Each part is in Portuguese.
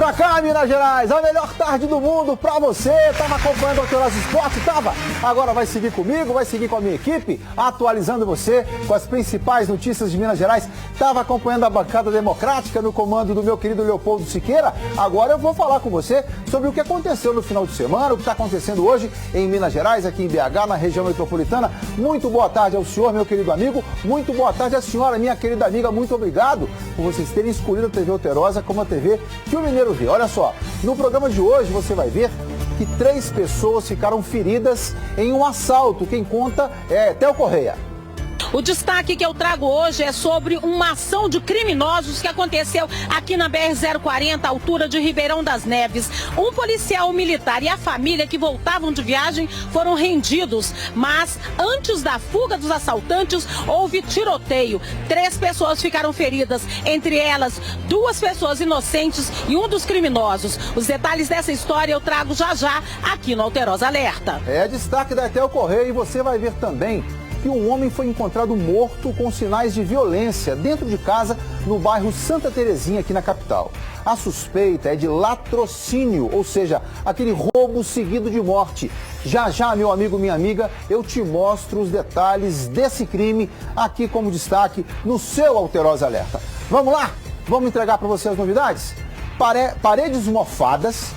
pra cá, Minas Gerais, a melhor tarde do mundo pra você. Tava acompanhando o Alterosa Esporte? Tava? Agora vai seguir comigo, vai seguir com a minha equipe, atualizando você com as principais notícias de Minas Gerais. Tava acompanhando a bancada democrática no comando do meu querido Leopoldo Siqueira. Agora eu vou falar com você sobre o que aconteceu no final de semana, o que está acontecendo hoje em Minas Gerais, aqui em BH, na região metropolitana. Muito boa tarde ao senhor, meu querido amigo. Muito boa tarde à senhora, minha querida amiga. Muito obrigado por vocês terem escolhido a TV Alterosa como a TV que o Mineiro vê. Olha só, no programa de hoje você vai ver que 3 pessoas ficaram feridas em um assalto. Quem conta é Theo Correia. O destaque que eu trago hoje é sobre uma ação de criminosos que aconteceu aqui na BR-040, altura de Ribeirão das Neves. Um policial militar e a família que voltavam de viagem foram rendidos, mas antes da fuga dos assaltantes houve tiroteio. 3 pessoas ficaram feridas, entre elas 2 pessoas inocentes e um dos criminosos. Os detalhes dessa história eu trago já aqui no Alterosa Alerta. É destaque da Theo Correia e você vai ver também que um homem foi encontrado morto com sinais de violência dentro de casa no bairro Santa Terezinha, aqui na capital. A suspeita é de latrocínio, ou seja, aquele roubo seguido de morte. Já, meu amigo, minha amiga, eu te mostro os detalhes desse crime aqui como destaque no seu Alterosa Alerta. Vamos lá? Vamos entregar para você as novidades? Paredes mofadas,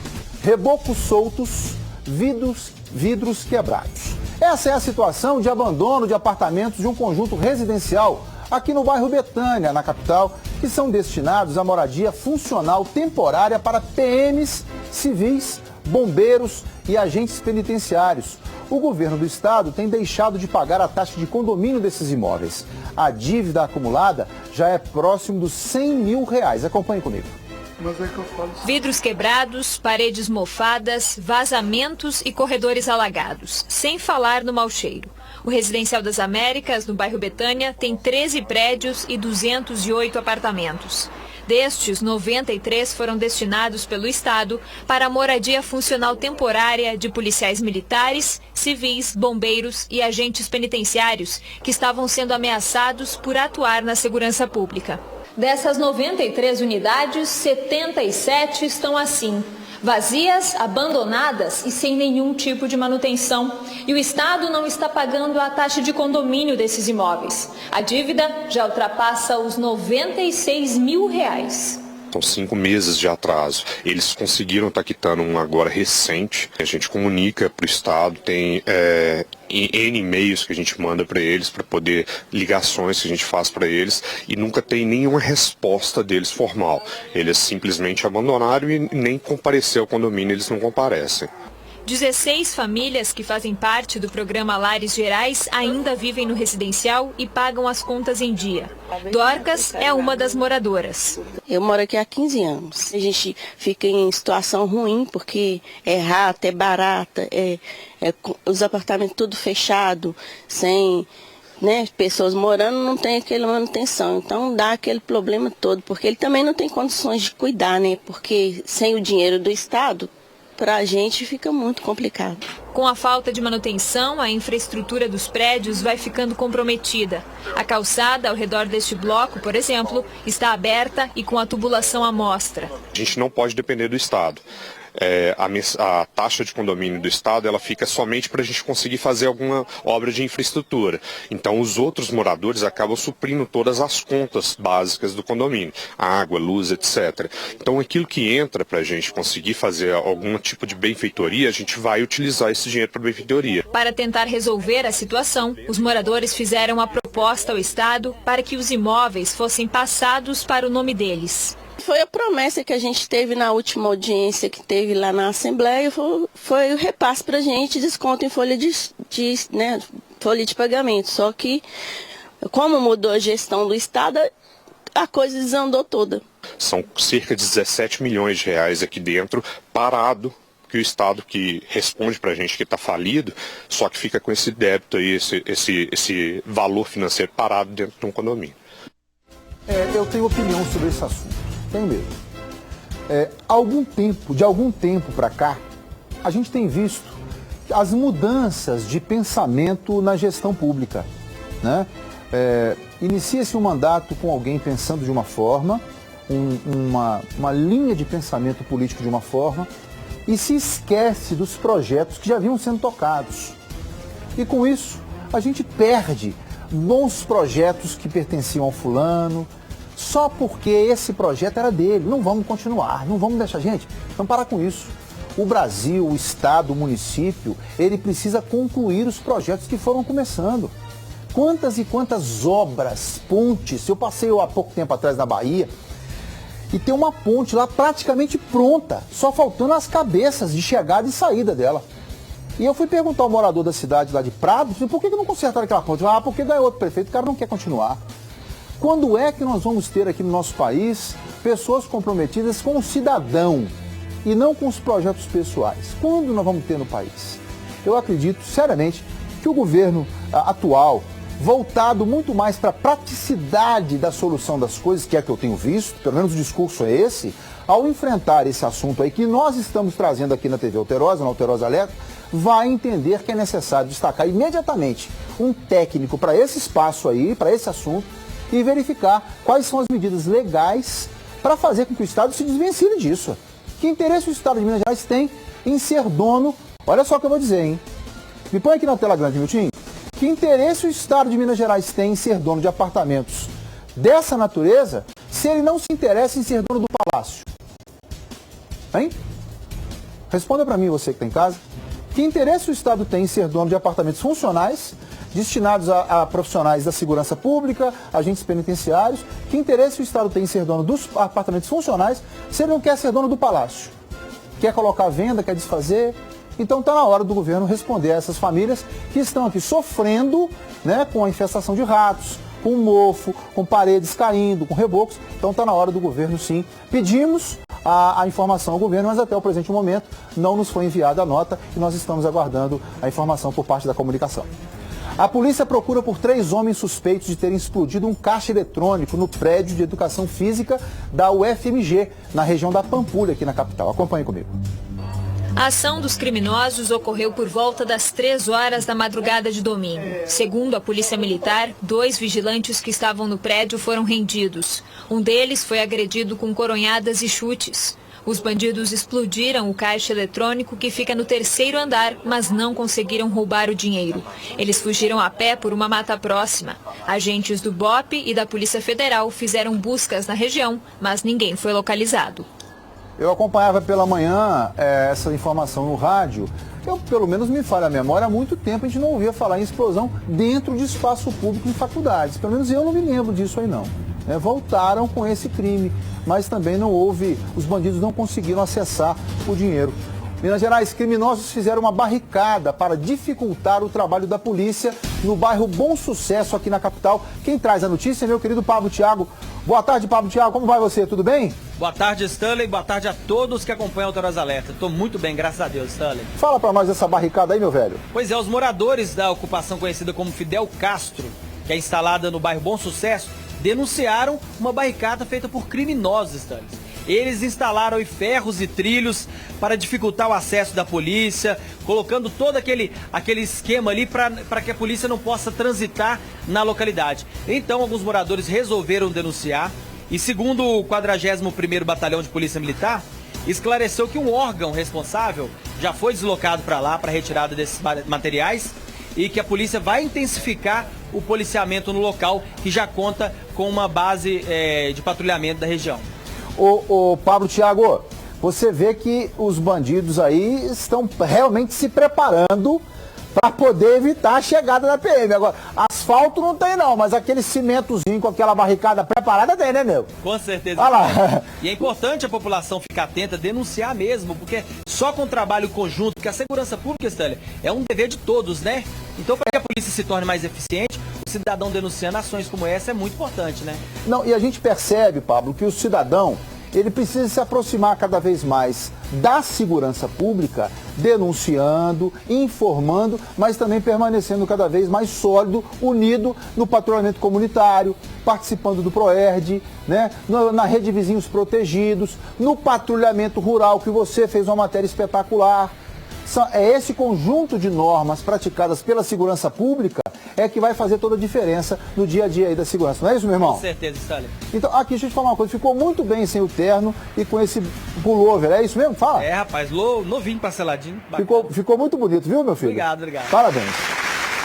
rebocos soltos, vidros quebrados. Essa é a situação de abandono de apartamentos de um conjunto residencial aqui no bairro Betânia, na capital, que são destinados à moradia funcional temporária para PMs, civis, bombeiros e agentes penitenciários. O governo do estado tem deixado de pagar a taxa de condomínio desses imóveis. A dívida acumulada já é próximo dos R$100 mil. Acompanhe comigo. Vidros quebrados, paredes mofadas, vazamentos e corredores alagados, sem falar no mau cheiro. O Residencial das Américas, no bairro Betânia, tem 13 prédios e 208 apartamentos. Destes, 93 foram destinados pelo Estado para a moradia funcional temporária de policiais militares, civis, bombeiros e agentes penitenciários que estavam sendo ameaçados por atuar na segurança pública. Dessas 93 unidades, 77 estão assim, vazias, abandonadas e sem nenhum tipo de manutenção. E o Estado não está pagando a taxa de condomínio desses imóveis. A dívida já ultrapassa os R$96 mil. São 5 meses de atraso. Eles conseguiram estar quitando um agora recente. A gente comunica para o Estado, tem N e-mails que a gente manda para eles, para poder ligações que a gente faz para eles, e nunca tem nenhuma resposta deles formal. Eles simplesmente abandonaram e nem comparecer ao condomínio, eles não comparecem. 16 famílias que fazem parte do programa Lares Gerais ainda vivem no residencial e pagam as contas em dia. Dorcas é uma das moradoras. Eu moro aqui há 15 anos. A gente fica em situação ruim porque é rata, é barata, os apartamentos tudo fechado, sem pessoas morando, não tem aquela manutenção. Então dá aquele problema todo, porque ele também não tem condições de cuidar, porque sem o dinheiro do Estado, para a gente fica muito complicado. Com a falta de manutenção, a infraestrutura dos prédios vai ficando comprometida. A calçada ao redor deste bloco, por exemplo, está aberta e com a tubulação à mostra. A gente não pode depender do Estado. A taxa de condomínio do Estado ela fica somente para a gente conseguir fazer alguma obra de infraestrutura. Então os outros moradores acabam suprindo todas as contas básicas do condomínio, água, luz, etc. Então aquilo que entra para a gente conseguir fazer algum tipo de benfeitoria, a gente vai utilizar esse dinheiro para benfeitoria. Para tentar resolver a situação, os moradores fizeram uma proposta ao Estado para que os imóveis fossem passados para o nome deles. Foi a promessa que a gente teve na última audiência que teve lá na Assembleia, foi o repasse para a gente, desconto em folha de pagamento. Só que, como mudou a gestão do Estado, a coisa desandou toda. São cerca de R$17 milhões aqui dentro, parado, que o Estado que responde para a gente que está falido, só que fica com esse débito aí, esse valor financeiro parado dentro de um condomínio. Eu tenho opinião sobre esse assunto. Tenho mesmo. De algum tempo para cá, a gente tem visto as mudanças de pensamento na gestão pública, Inicia-se um mandato com alguém pensando de uma forma, uma linha de pensamento político de uma forma e se esquece dos projetos que já vinham sendo tocados. E com isso, a gente perde bons projetos que pertenciam ao fulano, só porque esse projeto era dele. Não vamos continuar, não vamos deixar, gente, vamos parar com isso. O Brasil, o Estado, o município, ele precisa concluir os projetos que foram começando. Quantas e quantas obras, pontes, eu passei há pouco tempo atrás na Bahia, e tem uma ponte lá praticamente pronta, só faltando as cabeças de chegada e saída dela. E eu fui perguntar ao morador da cidade lá de Prado, por que não consertaram aquela ponte? Ah, porque ganhou outro prefeito, o cara não quer continuar. Quando é que nós vamos ter aqui no nosso país pessoas comprometidas com o cidadão e não com os projetos pessoais? Quando nós vamos ter no país? Eu acredito, seriamente, que o governo atual, voltado muito mais para a praticidade da solução das coisas, que é que eu tenho visto, pelo menos o discurso é esse, ao enfrentar esse assunto aí que nós estamos trazendo aqui na TV Alterosa, na Alterosa Alerta, vai entender que é necessário destacar imediatamente um técnico para esse espaço aí, para esse assunto, e verificar quais são as medidas legais para fazer com que o Estado se desvencilhe disso. Que interesse o Estado de Minas Gerais tem em ser dono, olha só o que eu vou dizer, hein? Me põe aqui na tela grande, Miltinho. Que interesse o Estado de Minas Gerais tem em ser dono de apartamentos dessa natureza, se ele não se interessa em ser dono do palácio? Hein? Responda para mim, você que está em casa. Que interesse o Estado tem em ser dono de apartamentos funcionais, destinados a profissionais da segurança pública, agentes penitenciários? Que interesse o Estado tem em ser dono dos apartamentos funcionais, se ele não quer ser dono do palácio? Quer colocar à venda, quer desfazer? Então está na hora do governo responder a essas famílias que estão aqui sofrendo, né, com a infestação de ratos, com mofo, com paredes caindo, com rebocos. Então está na hora do governo, sim. Pedimos a informação ao governo, mas até o presente momento não nos foi enviada a nota e nós estamos aguardando a informação por parte da comunicação. A polícia procura por 3 homens suspeitos de terem explodido um caixa eletrônico no prédio de educação física da UFMG, na região da Pampulha, aqui na capital. Acompanhe comigo. A ação dos criminosos ocorreu por volta das 3 horas da madrugada de domingo. Segundo a Polícia Militar, 2 vigilantes que estavam no prédio foram rendidos. Um deles foi agredido com coronhadas e chutes. Os bandidos explodiram o caixa eletrônico que fica no 3º andar, mas não conseguiram roubar o dinheiro. Eles fugiram a pé por uma mata próxima. Agentes do BOP e da Polícia Federal fizeram buscas na região, mas ninguém foi localizado. Eu acompanhava pela manhã essa informação no rádio. Eu, pelo menos me falha a memória, há muito tempo a gente não ouvia falar em explosão dentro de espaço público em faculdades. Pelo menos eu não me lembro disso aí não. Voltaram com esse crime, mas também não houve, os bandidos não conseguiram acessar o dinheiro. Minas Gerais, criminosos fizeram uma barricada para dificultar o trabalho da polícia no bairro Bom Sucesso, aqui na capital. Quem traz a notícia é meu querido Pablo Thiago. Boa tarde, Pablo Thiago. Como vai você? Tudo bem? Boa tarde, Stanley. Boa tarde a todos que acompanham a Alterosa Alerta. Estou muito bem, graças a Deus, Stanley. Fala para nós dessa barricada aí, meu velho. Pois é, os moradores da ocupação conhecida como Fidel Castro, que é instalada no bairro Bom Sucesso, denunciaram uma barricada feita por criminosos, Stanley. Eles instalaram ferros e trilhos para dificultar o acesso da polícia, colocando todo aquele esquema ali para que a polícia não possa transitar na localidade. Então, alguns moradores resolveram denunciar e, segundo o 41º Batalhão de Polícia Militar, esclareceu que um órgão responsável já foi deslocado para lá para a retirada desses materiais e que a polícia vai intensificar o policiamento no local, que já conta com uma base de patrulhamento da região. Ô Pablo Thiago, você vê que os bandidos aí estão realmente se preparando para poder evitar a chegada da PM. Agora, asfalto não tem não, mas aquele cimentozinho com aquela barricada preparada tem, né, meu? Com certeza. Olha lá. E é importante a população ficar atenta, denunciar mesmo, porque só com o trabalho conjunto, porque a segurança pública, Stanley, é um dever de todos, né? Então, para que a polícia se torne mais eficiente, o cidadão denunciando ações como essa é muito importante, né? Não, e a gente percebe, Pablo, que o cidadão, ele precisa se aproximar cada vez mais da segurança pública, denunciando, informando, mas também permanecendo cada vez mais sólido, unido no patrulhamento comunitário, participando do PROERD, né? Na rede Vizinhos Protegidos, no patrulhamento rural, que você fez uma matéria espetacular. É esse conjunto de normas praticadas pela segurança pública é que vai fazer toda a diferença no dia a dia aí da segurança. Não é isso, meu irmão? Com certeza, Stanley. Então, aqui, deixa eu te falar uma coisa. Ficou muito bem sem o terno e com esse pullover. É isso mesmo? Fala. É, rapaz, novinho, parceladinho. Ficou muito bonito, viu, meu filho? Obrigado, obrigado. Parabéns.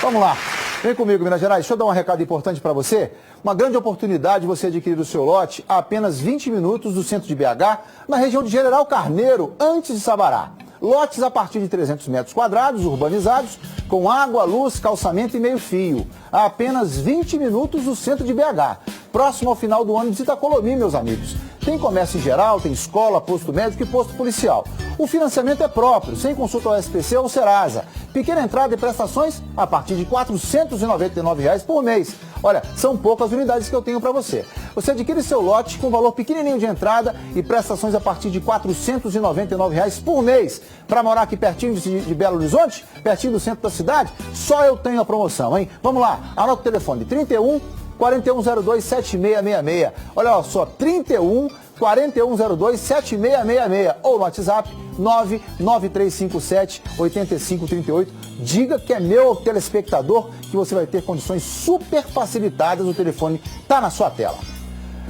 Vamos lá. Vem comigo, Minas Gerais. Deixa eu dar um recado importante para você. Uma grande oportunidade de você adquirir o seu lote a apenas 20 minutos do centro de BH, na região de General Carneiro, antes de Sabará. Lotes a partir de 300 metros quadrados, urbanizados, com água, luz, calçamento e meio-fio. A apenas 20 minutos do centro de BH. Próximo ao final do ano, visita Colomi, meus amigos. Tem comércio em geral, tem escola, posto médico e posto policial. O financiamento é próprio, sem consulta ao SPC ou Serasa. Pequena entrada e prestações a partir de R$ 499 por mês. Olha, são poucas unidades que eu tenho para você. Você adquire seu lote com valor pequenininho de entrada e prestações a partir de R$ 499 por mês. Para morar aqui pertinho de Belo Horizonte, pertinho do centro da cidade, só eu tenho a promoção, hein? Vamos lá, anota o telefone, 31 4102 7666. Olha só, 31 4102 7666 ou no WhatsApp 99357 8538. Diga que é meu telespectador que você vai ter condições super facilitadas. O telefone está na sua tela.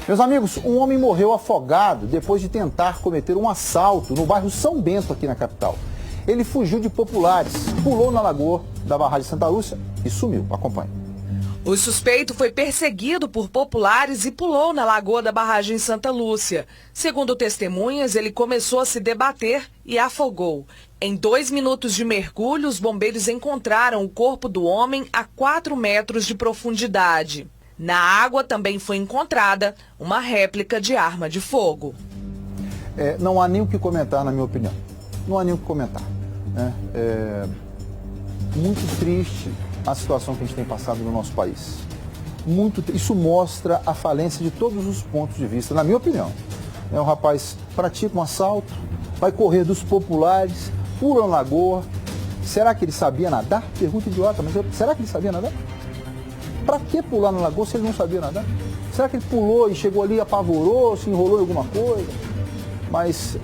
Meus amigos, um homem morreu afogado depois de tentar cometer um assalto no bairro São Bento, aqui na capital. Ele fugiu de populares, pulou na lagoa da barragem Santa Lúcia e sumiu. Acompanhe. O suspeito foi perseguido por populares e pulou na lagoa da barragem Santa Lúcia. Segundo testemunhas, ele começou a se debater e afogou. Em 2 minutos de mergulho, os bombeiros encontraram o corpo do homem a 4 metros de profundidade. Na água também foi encontrada uma réplica de arma de fogo. Não há nem o que comentar, na minha opinião. Não há nem o que comentar. Muito triste a situação que a gente tem passado no nosso país. Isso mostra a falência de todos os pontos de vista, na minha opinião. O rapaz pratica um assalto, vai correr dos populares, pula na lagoa. Será que ele sabia nadar? Pergunta idiota, mas será que ele sabia nadar? Para que pular na lagoa se ele não sabia nadar? Será que ele pulou e chegou ali, apavorou, se enrolou em alguma coisa? Mas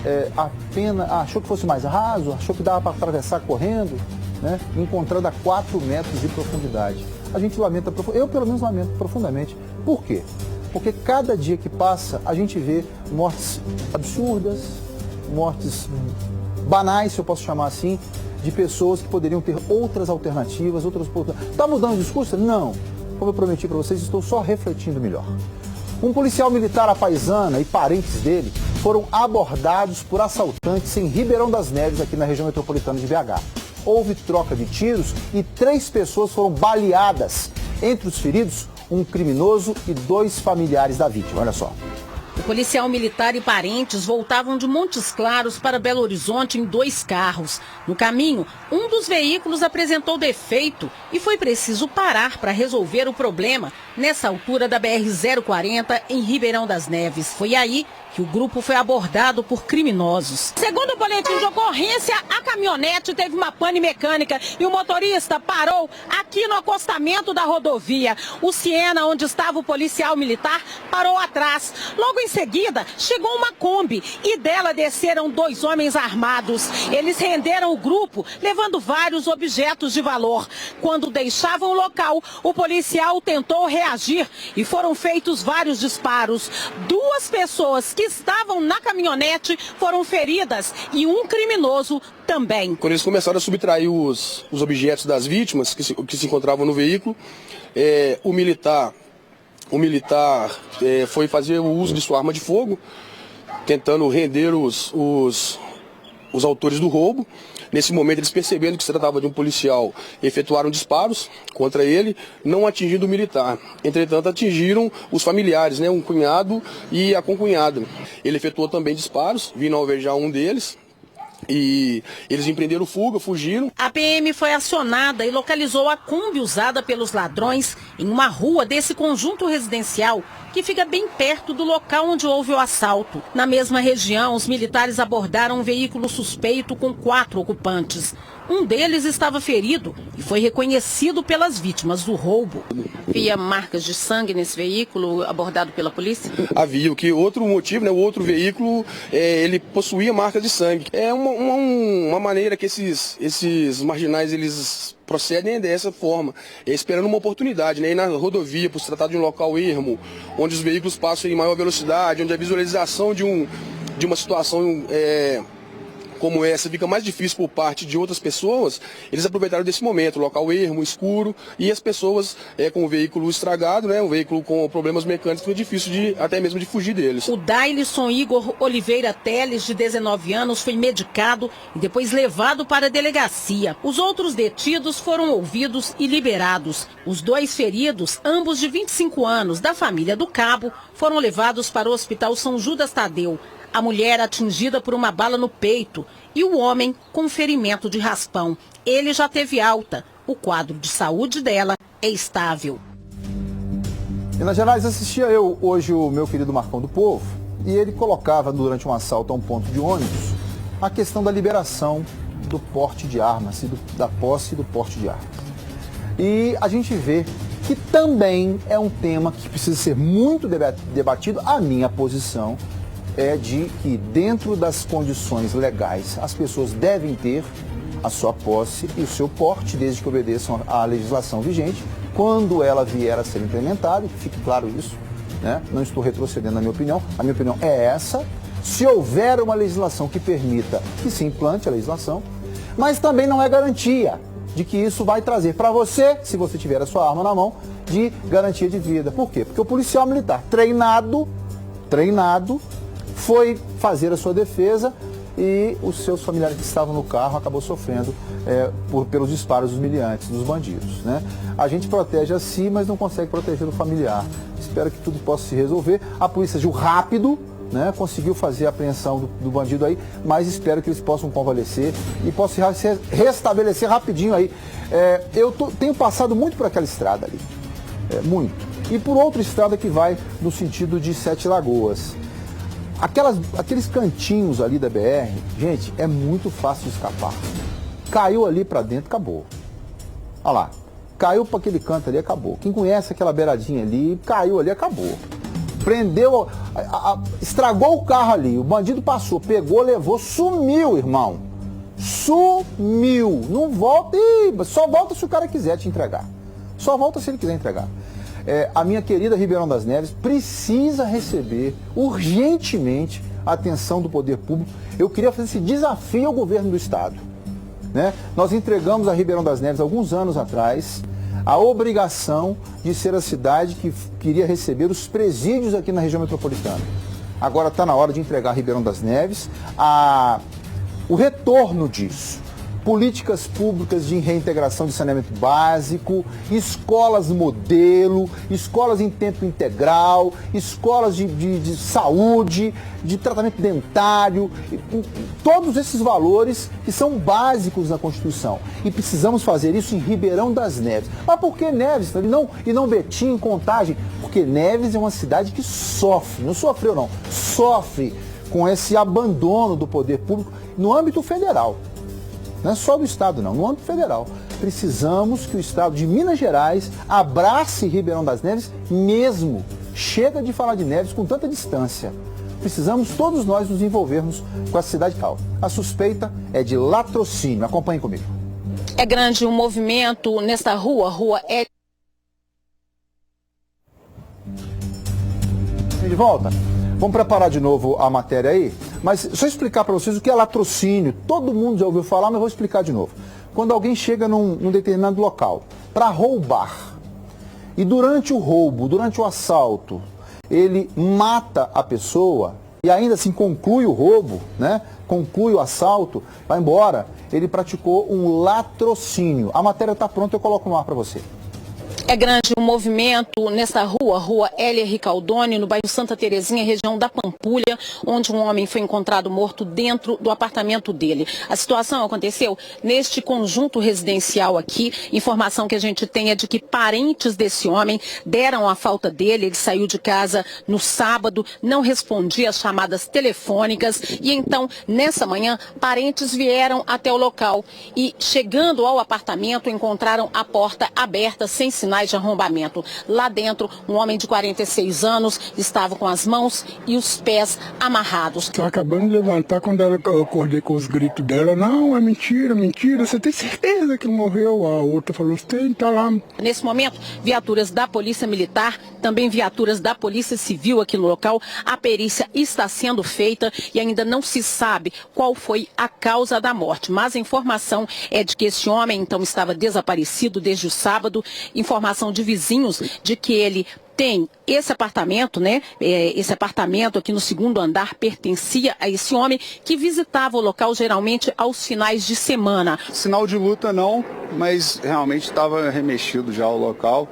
achou que fosse mais raso, achou que dava para atravessar correndo, né? Encontrando a 4 metros de profundidade. A gente lamenta, eu pelo menos lamento profundamente. Por quê? Porque cada dia que passa a gente vê mortes absurdas, mortes banais, se eu posso chamar assim, de pessoas que poderiam ter outras alternativas, Está mudando o discurso? Não. Como eu prometi para vocês, estou só refletindo melhor. Um policial militar à paisana e parentes dele foram abordados por assaltantes em Ribeirão das Neves, aqui na região metropolitana de BH. Houve troca de tiros e 3 pessoas foram baleadas. Entre os feridos, um criminoso e 2 familiares da vítima. Olha só. O policial militar e parentes voltavam de Montes Claros para Belo Horizonte em 2 carros. No caminho, um dos veículos apresentou defeito e foi preciso parar para resolver o problema nessa altura da BR-040 em Ribeirão das Neves. Foi aí que o grupo foi abordado por criminosos. Segundo o boletim de ocorrência, a caminhonete teve uma pane mecânica e o motorista parou aqui no acostamento da rodovia. O Siena, onde estava o policial militar, parou atrás. Logo em seguida, chegou uma Kombi e dela desceram 2 homens armados. Eles renderam o grupo, levando vários objetos de valor. Quando deixavam o local, o policial tentou reagir e foram feitos vários disparos. 2 pessoas que estavam na caminhonete foram feridas e um criminoso também. Quando eles começaram a subtrair os objetos das vítimas que se encontravam no veículo, o militar foi fazer o uso de sua arma de fogo, tentando render os autores do roubo. Nesse momento, eles percebendo que se tratava de um policial, efetuaram disparos contra ele, não atingindo o militar. Entretanto, atingiram os familiares, né, um cunhado e a concunhada. Ele efetuou também disparos, vindo alvejar um deles. E eles empreenderam fuga, fugiram. A PM foi acionada e localizou a Kombi usada pelos ladrões em uma rua desse conjunto residencial que fica bem perto do local onde houve o assalto. Na mesma região, os militares abordaram um veículo suspeito com 4 ocupantes. Um deles estava ferido e foi reconhecido pelas vítimas do roubo. Havia marcas de sangue nesse veículo abordado pela polícia? Havia, o que outro motivo, né, o outro veículo, ele possuía marcas de sangue. É uma maneira que esses marginais, eles procedem dessa forma, esperando uma oportunidade, né? E na rodovia, por se tratar de um local ermo, onde os veículos passam em maior velocidade, onde a visualização de uma situação como essa fica mais difícil por parte de outras pessoas, eles aproveitaram desse momento, o local ermo, escuro, e as pessoas com o veículo estragado, né, um veículo com problemas mecânicos, foi difícil até mesmo de fugir deles. O Dailson Igor Oliveira Teles, de 19 anos, foi medicado e depois levado para a delegacia. Os outros detidos foram ouvidos e liberados. Os 2 feridos, ambos de 25 anos, da família do Cabo, foram levados para o Hospital São Judas Tadeu. A mulher atingida por uma bala no peito e o homem com ferimento de raspão. Ele já teve alta. O quadro de saúde dela é estável. Minas Gerais, assistia eu hoje o meu querido Marcão do Povo e ele colocava durante um assalto a um ponto de ônibus a questão da liberação do porte de armas, da posse e do porte de armas. E a gente vê que também é um tema que precisa ser muito debatido. A minha posição é de que dentro das condições legais as pessoas devem ter a sua posse e o seu porte, desde que obedeçam à legislação vigente, quando ela vier a ser implementada, que fique claro isso, né? Não estou retrocedendo na minha opinião, a minha opinião é essa. Se houver uma legislação que permita que se implante a legislação, mas também não é garantia de que isso vai trazer para você, se você tiver a sua arma na mão, de garantia de vida. Por quê? Porque o policial militar treinado, foi fazer a sua defesa e os seus familiares que estavam no carro acabou sofrendo pelos disparos dos miliantes, dos bandidos, né? A gente protege a si, mas não consegue proteger o familiar. Espero que tudo possa se resolver. A polícia agiu rápido, né? Conseguiu fazer a apreensão do bandido aí, mas espero que eles possam convalescer e possam se restabelecer rapidinho aí. Tenho passado muito por aquela estrada ali, muito. E por outra estrada que vai no sentido de Sete Lagoas. Aqueles cantinhos ali da BR, gente, é muito fácil de escapar. Caiu ali pra dentro, acabou. Olha lá, caiu pra aquele canto ali, acabou. Quem conhece aquela beiradinha ali, caiu ali, acabou. Prendeu, estragou o carro ali, o bandido passou, pegou, levou, sumiu, irmão. Sumiu. Não volta, só volta se o cara quiser te entregar. Só volta se ele quiser entregar. A minha querida Ribeirão das Neves precisa receber urgentemente a atenção do poder público. Eu queria fazer esse desafio ao governo do estado, né? Nós entregamos a Ribeirão das Neves alguns anos atrás a obrigação de ser a cidade que queria receber os presídios aqui na região metropolitana. Agora está na hora de entregar a Ribeirão das Neves o retorno disso. Políticas públicas de reintegração de saneamento básico, escolas modelo, escolas em tempo integral, escolas de saúde, de tratamento dentário, todos esses valores que são básicos na Constituição. E precisamos fazer isso em Ribeirão das Neves. Mas por que Neves? E não Betim, Contagem? Porque Neves é uma cidade que sofre, não sofreu não, sofre com esse abandono do poder público no âmbito federal. Não é só do estado não, no âmbito federal. Precisamos que o estado de Minas Gerais abrace Ribeirão das Neves mesmo. Chega de falar de Neves com tanta distância. Precisamos todos nós nos envolvermos com a cidade cal. A suspeita é de latrocínio. Acompanhe comigo. É grande o movimento nesta rua é... De volta. Vamos preparar de novo a matéria aí, mas só explicar para vocês o que é latrocínio. Todo mundo já ouviu falar, mas eu vou explicar de novo. Quando alguém chega num determinado local para roubar, e durante o roubo, durante o assalto, ele mata a pessoa e ainda assim conclui o roubo, né? Conclui o assalto, vai embora, ele praticou um latrocínio. A matéria está pronta, eu coloco no ar para você. É grande o movimento nessa rua Hélia Ricaldoni, no bairro Santa Terezinha, região da Pampulha, onde um homem foi encontrado morto dentro do apartamento dele. A situação aconteceu neste conjunto residencial aqui. Informação que a gente tem é de que parentes desse homem deram a falta dele. Ele saiu de casa no sábado, não respondia às chamadas telefônicas e então, nessa manhã, parentes vieram até o local e, chegando ao apartamento, encontraram a porta aberta sem sinais de arrombamento. Lá dentro, um homem de 46 anos estava com as mãos e os pés amarrados. Estou acabando de levantar quando eu acordei com os gritos dela. Não, é mentira, mentira, você tem certeza que morreu? A outra falou, tem, tá lá. Nesse momento, viaturas da Polícia Militar, também viaturas da Polícia Civil aqui no local. A perícia está sendo feita e ainda não se sabe qual foi a causa da morte. Mas a informação é de que esse homem, então, estava desaparecido desde o sábado. Informação de vizinhos de que ele tem esse apartamento, né? Esse apartamento aqui no segundo andar pertencia a esse homem que visitava o local geralmente aos finais de semana. Sinal de luta não, mas realmente estava remexido já o local.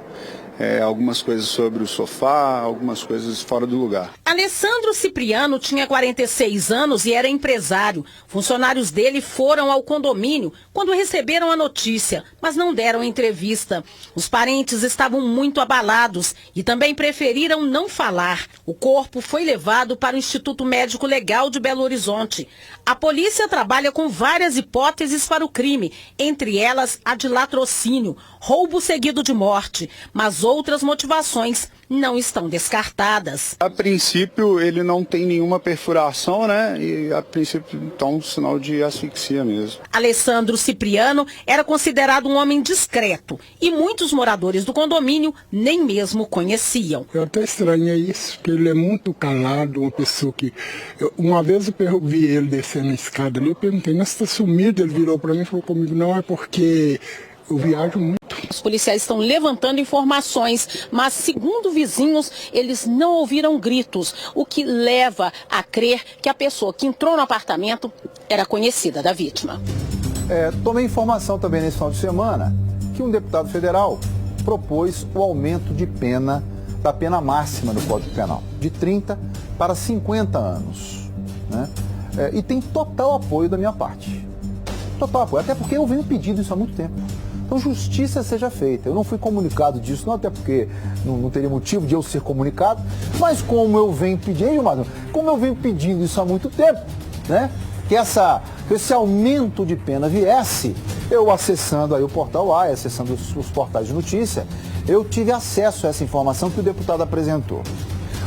Algumas coisas sobre o sofá, algumas coisas fora do lugar. Alessandro Cipriano tinha 46 anos e era empresário. Funcionários dele foram ao condomínio quando receberam a notícia, mas não deram entrevista. Os parentes estavam muito abalados e também preferiram não falar. O corpo foi levado para o Instituto Médico Legal de Belo Horizonte. A polícia trabalha com várias hipóteses para o crime, entre elas a de latrocínio, roubo seguido de morte, mas outras motivações não estão descartadas. A princípio, ele não tem nenhuma perfuração, né? E a princípio, então, sinal de asfixia mesmo. Alessandro Cipriano era considerado um homem discreto e muitos moradores do condomínio nem mesmo conheciam. Eu até estranhei isso, porque ele é muito calado, uma pessoa que... Uma vez eu vi ele descendo a escada ali, eu perguntei, mas está sumido? Ele virou para mim e falou comigo, não, é porque eu viajo muito. Os policiais estão levantando informações, mas segundo vizinhos, eles não ouviram gritos, o que leva a crer que a pessoa que entrou no apartamento era conhecida da vítima. Tomei informação também nesse final de semana que um deputado federal propôs o aumento de pena, da pena máxima do Código Penal, de 30 para 50 anos. Né? E tem total apoio da minha parte. Total apoio, até porque eu venho pedindo isso há muito tempo. Então, justiça seja feita. Eu não fui comunicado disso, não, até porque não teria motivo de eu ser comunicado, mas como eu venho pedindo isso há muito tempo, né? Que esse aumento de pena viesse, eu acessando aí o Portal A, acessando os portais de notícia, eu tive acesso a essa informação que o deputado apresentou.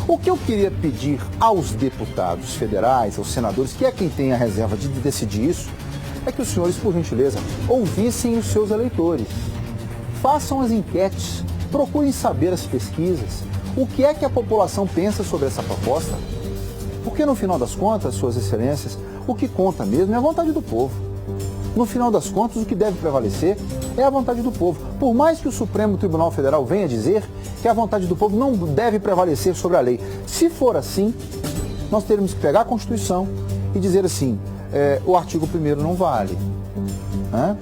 O que eu queria pedir aos deputados federais, aos senadores, que é quem tem a reserva de decidir isso, é que os senhores, por gentileza, ouvissem os seus eleitores. Façam as enquetes, procurem saber as pesquisas, o que é que a população pensa sobre essa proposta. Porque no final das contas, suas excelências, o que conta mesmo é a vontade do povo. No final das contas, o que deve prevalecer é a vontade do povo. Por mais que o Supremo Tribunal Federal venha dizer que a vontade do povo não deve prevalecer sobre a lei. Se for assim, nós teremos que pegar a Constituição e dizer assim, o artigo 1º não vale, né?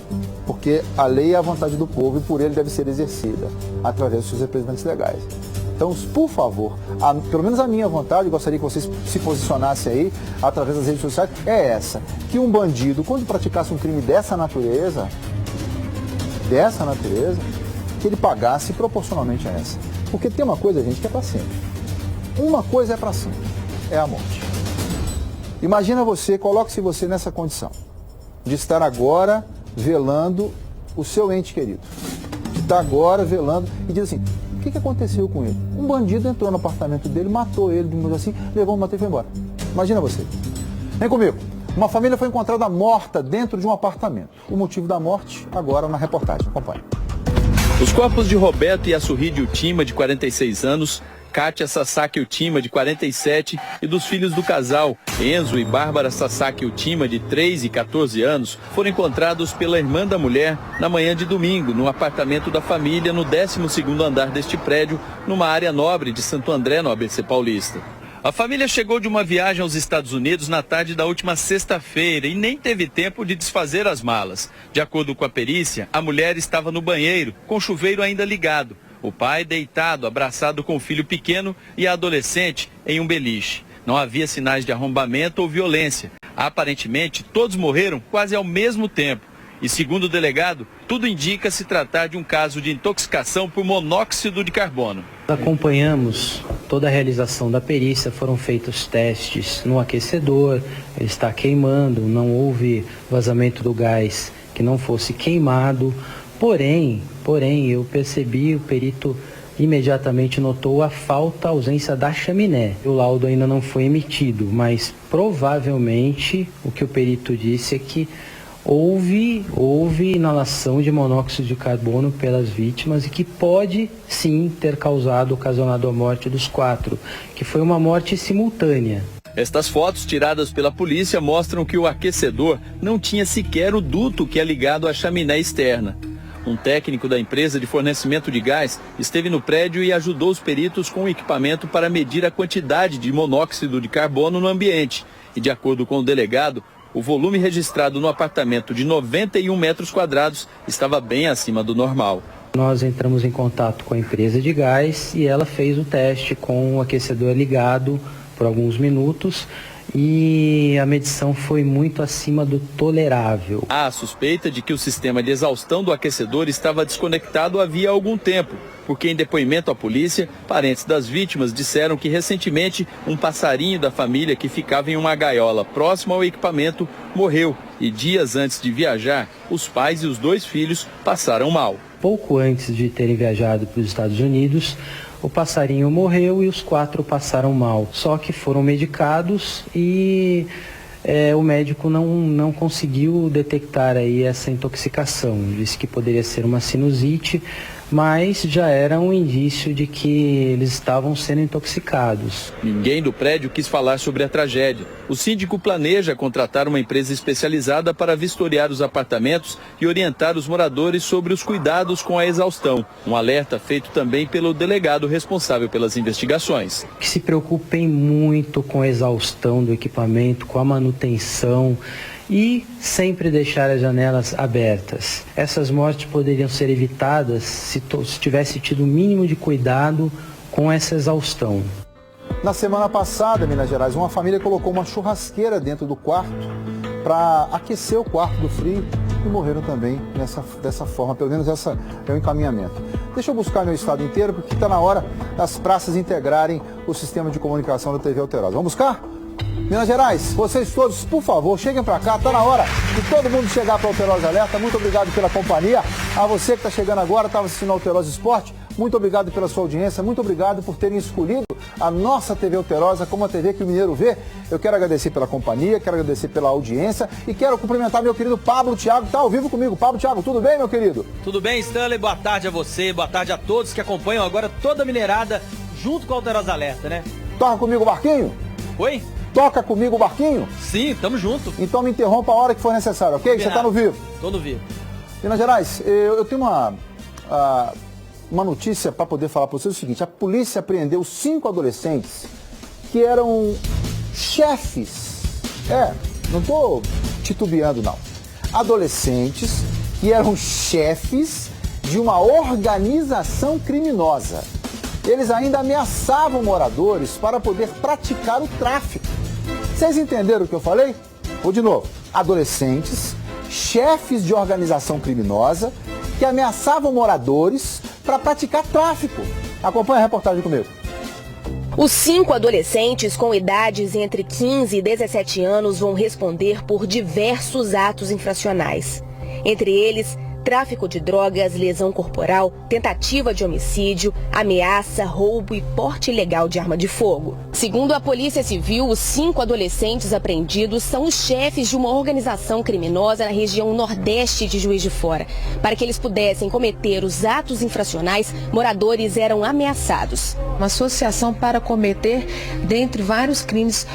Porque a lei é a vontade do povo e por ele deve ser exercida através dos seus representantes legais. Então, por favor, pelo menos a minha vontade, gostaria que vocês se posicionassem aí através das redes sociais, é essa, que um bandido, quando praticasse um crime dessa natureza, que ele pagasse proporcionalmente a essa. Porque tem uma coisa, gente, que é para sempre. Uma coisa é para sempre, é a morte. Imagina coloque-se você nessa condição, de estar agora velando o seu ente querido, de estar agora velando e diz assim, o que aconteceu com ele? Um bandido entrou no apartamento dele, matou ele, assim, levou, matou e foi embora. Imagina você. Vem comigo. Uma família foi encontrada morta dentro de um apartamento. O motivo da morte, agora na reportagem. Acompanhe. Os corpos de Roberto Yassurride Utima, de 46 anos, Kátia Sasaki Utima, de 47, e dos filhos do casal, Enzo e Bárbara Sasaki Utima, de 3 e 14 anos, foram encontrados pela irmã da mulher na manhã de domingo, no apartamento da família, no 12º andar deste prédio, numa área nobre de Santo André, no ABC Paulista. A família chegou de uma viagem aos Estados Unidos na tarde da última sexta-feira e nem teve tempo de desfazer as malas. De acordo com a perícia, a mulher estava no banheiro, com o chuveiro ainda ligado. O pai deitado, abraçado com o filho pequeno e a adolescente em um beliche. Não havia sinais de arrombamento ou violência. Aparentemente, todos morreram quase ao mesmo tempo. E segundo o delegado, tudo indica se tratar de um caso de intoxicação por monóxido de carbono. Acompanhamos toda a realização da perícia, foram feitos testes no aquecedor, ele está queimando, não houve vazamento do gás que não fosse queimado. Porém, eu percebi, o perito imediatamente notou a ausência da chaminé. O laudo ainda não foi emitido, mas provavelmente o que o perito disse é que houve inalação de monóxido de carbono pelas vítimas e que pode sim ter ocasionado a morte dos 4, que foi uma morte simultânea. Estas fotos tiradas pela polícia mostram que o aquecedor não tinha sequer o duto que é ligado à chaminé externa. Um técnico da empresa de fornecimento de gás esteve no prédio e ajudou os peritos com o equipamento para medir a quantidade de monóxido de carbono no ambiente. E de acordo com o delegado, o volume registrado no apartamento de 91 metros quadrados estava bem acima do normal. Nós entramos em contato com a empresa de gás e ela fez o teste com o aquecedor ligado por alguns minutos e a medição foi muito acima do tolerável. Há a suspeita de que o sistema de exaustão do aquecedor estava desconectado havia algum tempo, porque em depoimento à polícia, parentes das vítimas disseram que recentemente um passarinho da família que ficava em uma gaiola próxima ao equipamento morreu e dias antes de viajar, os pais e os 2 filhos passaram mal. Pouco antes de terem viajado para os Estados Unidos, o passarinho morreu e os 4 passaram mal. Só que foram medicados e o médico não conseguiu detectar aí essa intoxicação. Disse que poderia ser uma sinusite, mas já era um indício de que eles estavam sendo intoxicados. Ninguém do prédio quis falar sobre a tragédia. O síndico planeja contratar uma empresa especializada para vistoriar os apartamentos e orientar os moradores sobre os cuidados com a exaustão. Um alerta feito também pelo delegado responsável pelas investigações. Que se preocupem muito com a exaustão do equipamento, com a manutenção e sempre deixar as janelas abertas. Essas mortes poderiam ser evitadas se tivesse tido o mínimo de cuidado com essa exaustão. Na semana passada, em Minas Gerais, uma família colocou uma churrasqueira dentro do quarto para aquecer o quarto do frio e morreram também dessa forma. Pelo menos esse é o encaminhamento. Deixa eu buscar meu estado inteiro, porque está na hora das praças integrarem o sistema de comunicação da TV Alterosa. Vamos buscar? Minas Gerais, vocês todos, por favor, cheguem para cá, está na hora de todo mundo chegar para o Alterosa Alerta. Muito obrigado pela companhia. A você que está chegando agora, estava assistindo ao Alterosa Esporte, muito obrigado pela sua audiência, muito obrigado por terem escolhido a nossa TV Alterosa como a TV que o mineiro vê. Eu quero agradecer pela companhia, quero agradecer pela audiência e quero cumprimentar meu querido Pablo Thiago, que está ao vivo comigo. Pablo Thiago, tudo bem, meu querido? Tudo bem, Stanley, boa tarde a você, boa tarde a todos que acompanham agora toda a mineirada junto com o Alterosa Alerta, né? Toca comigo o barquinho? Oi? Toca comigo o barquinho? Sim, tamo junto. Então me interrompa a hora que for necessário, ok? Você tá no vivo? Tô no vivo. Minas Gerais, eu tenho uma notícia para poder falar para vocês. É o seguinte, a polícia apreendeu 5 adolescentes que eram chefes. Não tô titubeando não. Adolescentes que eram chefes de uma organização criminosa. Eles ainda ameaçavam moradores para poder praticar o tráfico. Vocês entenderam o que eu falei? Vou de novo. Adolescentes, chefes de organização criminosa que ameaçavam moradores para praticar tráfico. Acompanhe a reportagem comigo. Os 5 adolescentes com idades entre 15 e 17 anos vão responder por diversos atos infracionais. Entre eles, tráfico de drogas, lesão corporal, tentativa de homicídio, ameaça, roubo e porte ilegal de arma de fogo. Segundo a Polícia Civil, os 5 adolescentes apreendidos são os chefes de uma organização criminosa na região nordeste de Juiz de Fora. Para que eles pudessem cometer os atos infracionais, moradores eram ameaçados. Uma associação para cometer, dentre vários crimes,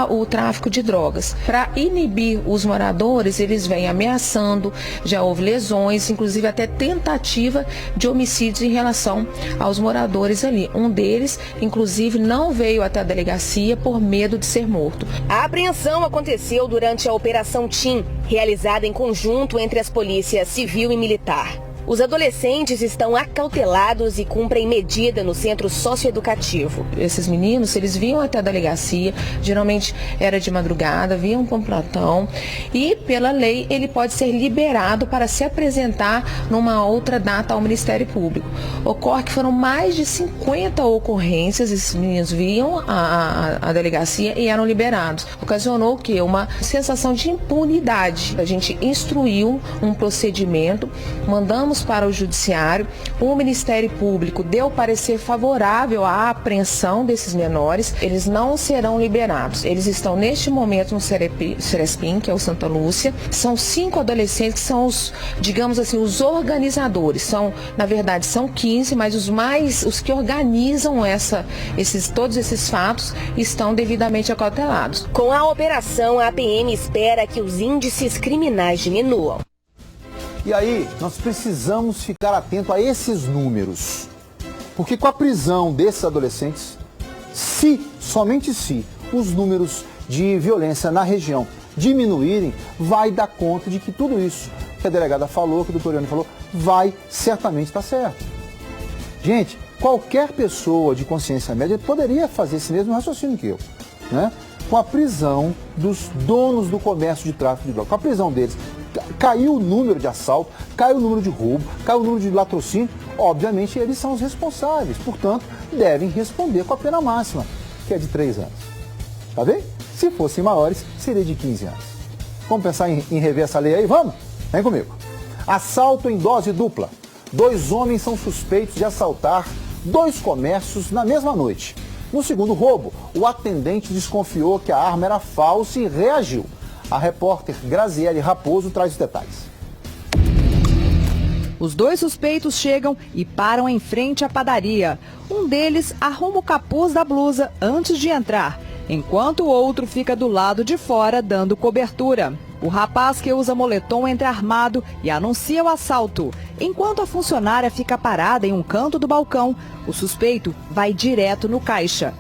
o tráfico de drogas. Para inibir os moradores, eles vêm ameaçando, já houve lesões, inclusive até tentativa de homicídios em relação aos moradores ali. Um deles, inclusive, não veio até a delegacia por medo de ser morto. A apreensão aconteceu durante a Operação TIM, realizada em conjunto entre as polícias civil e militar. Os adolescentes estão acautelados e cumprem medida no centro socioeducativo. Esses meninos, eles vinham até a delegacia, geralmente era de madrugada, vinham para um plantão e, pela lei, ele pode ser liberado para se apresentar numa outra data ao Ministério Público. Ocorre que foram mais de 50 ocorrências, esses meninos vinham à delegacia e eram liberados. Ocasionou o quê? Uma sensação de impunidade. A gente instruiu um procedimento, mandamos para o Judiciário, o Ministério Público deu parecer favorável à apreensão desses menores, eles não serão liberados. Eles estão neste momento no Cerespim, que é o Santa Lúcia. São 5 adolescentes que são os, digamos assim, os organizadores. Na verdade, são 15, mas os que organizam todos esses fatos estão devidamente acautelados. Com a operação, a PM espera que os índices criminais diminuam. E aí, nós precisamos ficar atento a esses números. Porque com a prisão desses adolescentes, somente se, os números de violência na região diminuírem, vai dar conta de que tudo isso que a delegada falou, que o doutor Iane falou, vai certamente estar certo. Gente, qualquer pessoa de consciência média poderia fazer esse mesmo raciocínio que eu, né? Com a prisão dos donos do comércio de tráfico de drogas, com a prisão deles, caiu o número de assalto, caiu o número de roubo, caiu o número de latrocínio, obviamente eles são os responsáveis, portanto, devem responder com a pena máxima, que é de 3 anos. Tá bem? Se fossem maiores, seria de 15 anos. Vamos pensar em rever essa lei aí? Vamos? Vem comigo. Assalto em dose dupla. 2 homens são suspeitos de assaltar 2 comércios na mesma noite. No segundo roubo, o atendente desconfiou que a arma era falsa e reagiu. A repórter Graziele Raposo traz os detalhes. Os 2 suspeitos chegam e param em frente à padaria. Um deles arruma o capuz da blusa antes de entrar, enquanto o outro fica do lado de fora dando cobertura. O rapaz que usa moletom entra armado e anuncia o assalto. Enquanto a funcionária fica parada em um canto do balcão, o suspeito vai direto no caixa.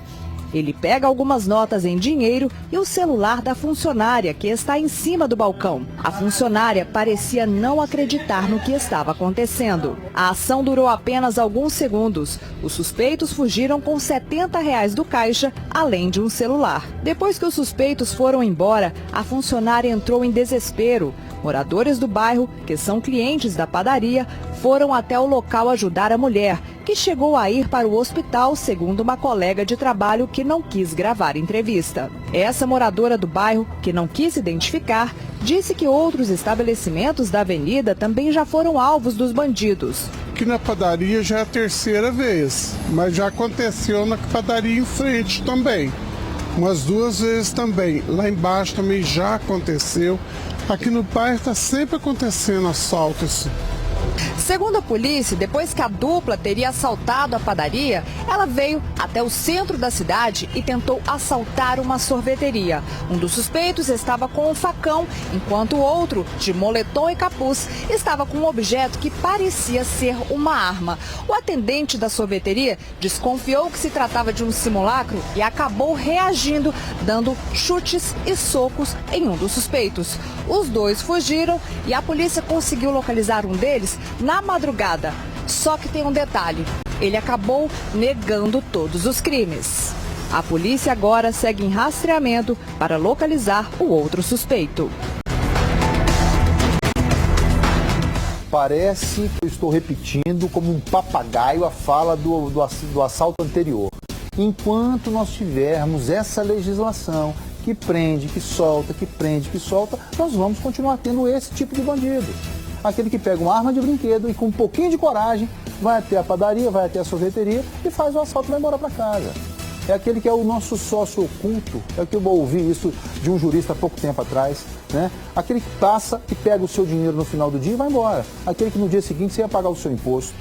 Ele pega algumas notas em dinheiro e o celular da funcionária, que está em cima do balcão. A funcionária parecia não acreditar no que estava acontecendo. A ação durou apenas alguns segundos. Os suspeitos fugiram com R$70 do caixa, além de um celular. Depois que os suspeitos foram embora, a funcionária entrou em desespero. Moradores do bairro, que são clientes da padaria, foram até o local ajudar a mulher, que chegou a ir para o hospital, segundo uma colega de trabalho que não quis gravar entrevista. Essa moradora do bairro, que não quis se identificar, disse que outros estabelecimentos da avenida também já foram alvos dos bandidos. Aqui na padaria já é a 3ª vez, mas já aconteceu na padaria em frente também. Umas 2 vezes também. Lá embaixo também já aconteceu. Aqui no bairro está sempre acontecendo assaltos. Segundo a polícia, depois que a dupla teria assaltado a padaria, ela veio até o centro da cidade e tentou assaltar uma sorveteria. Um dos suspeitos estava com um facão, enquanto o outro, de moletom e capuz, estava com um objeto que parecia ser uma arma. O atendente da sorveteria desconfiou que se tratava de um simulacro e acabou reagindo, dando chutes e socos em um dos suspeitos. Os 2 fugiram e a polícia conseguiu localizar um deles na madrugada. Só que tem um detalhe: ele acabou negando todos os crimes. A polícia agora segue em rastreamento para localizar o outro suspeito. Parece que eu estou repetindo como um papagaio a fala do assalto anterior. Enquanto nós tivermos essa legislação que prende, que solta, que prende, que solta, nós vamos continuar tendo esse tipo de bandido. Aquele que pega uma arma de brinquedo e com um pouquinho de coragem vai até a padaria, vai até a sorveteria e faz o assalto e vai embora para casa. É aquele que é o nosso sócio oculto, é o que eu ouvi isso de um jurista há pouco tempo atrás, né? Aquele que passa e pega o seu dinheiro no final do dia e vai embora. Aquele que no dia seguinte você ia pagar o seu imposto.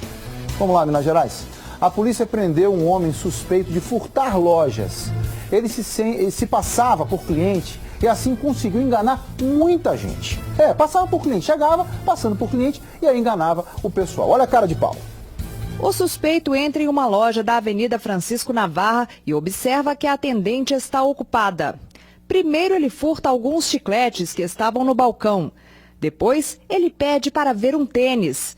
Vamos lá, Minas Gerais. A polícia prendeu um homem suspeito de furtar lojas. Ele se passava por cliente e assim conseguiu enganar muita gente. Passava por cliente, chegava passando por cliente e aí enganava o pessoal. Olha a cara de pau. O suspeito entra em uma loja da Avenida Francisco Navarra e observa que a atendente está ocupada. Primeiro ele furta alguns chicletes que estavam no balcão. Depois ele pede para ver um tênis.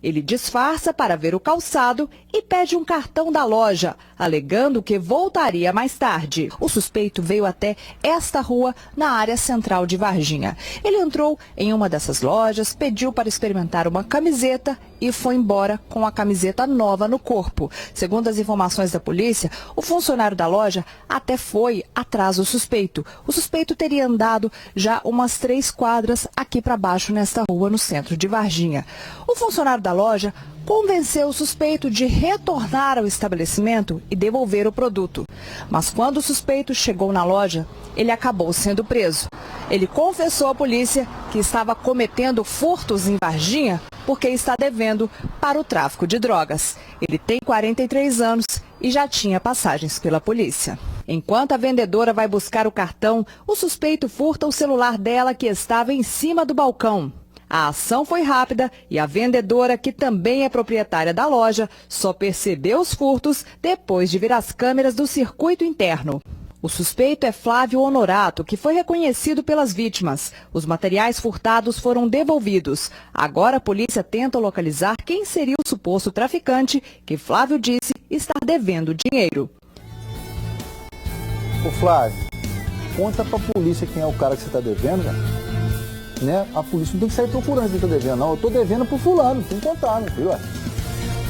Ele disfarça para ver o calçado e pede um cartão da loja, alegando que voltaria mais tarde. O suspeito veio até esta rua na área central de Varginha. Ele entrou em uma dessas lojas, pediu para experimentar uma camiseta e foi embora com a camiseta nova no corpo. Segundo as informações da polícia, o funcionário da loja até foi atrás do suspeito. O suspeito teria andado já umas 3 quadras aqui para baixo nesta rua no centro de Varginha. O funcionário da loja convenceu o suspeito de retornar ao estabelecimento e devolver o produto. Mas quando o suspeito chegou na loja, ele acabou sendo preso. Ele confessou à polícia que estava cometendo furtos em Varginha porque está devendo para o tráfico de drogas. Ele tem 43 anos e já tinha passagens pela polícia. Enquanto a vendedora vai buscar o cartão, o suspeito furta o celular dela que estava em cima do balcão. A ação foi rápida e a vendedora, que também é proprietária da loja, só percebeu os furtos depois de ver as câmeras do circuito interno. O suspeito é Flávio Honorato, que foi reconhecido pelas vítimas. Os materiais furtados foram devolvidos. Agora a polícia tenta localizar quem seria o suposto traficante que Flávio disse estar devendo dinheiro. Ô Flávio, conta pra polícia quem é o cara que você está devendo, né? A polícia não tem que sair procurando quem está devendo, não. Eu estou devendo pro fulano, tem que contar, meu filho.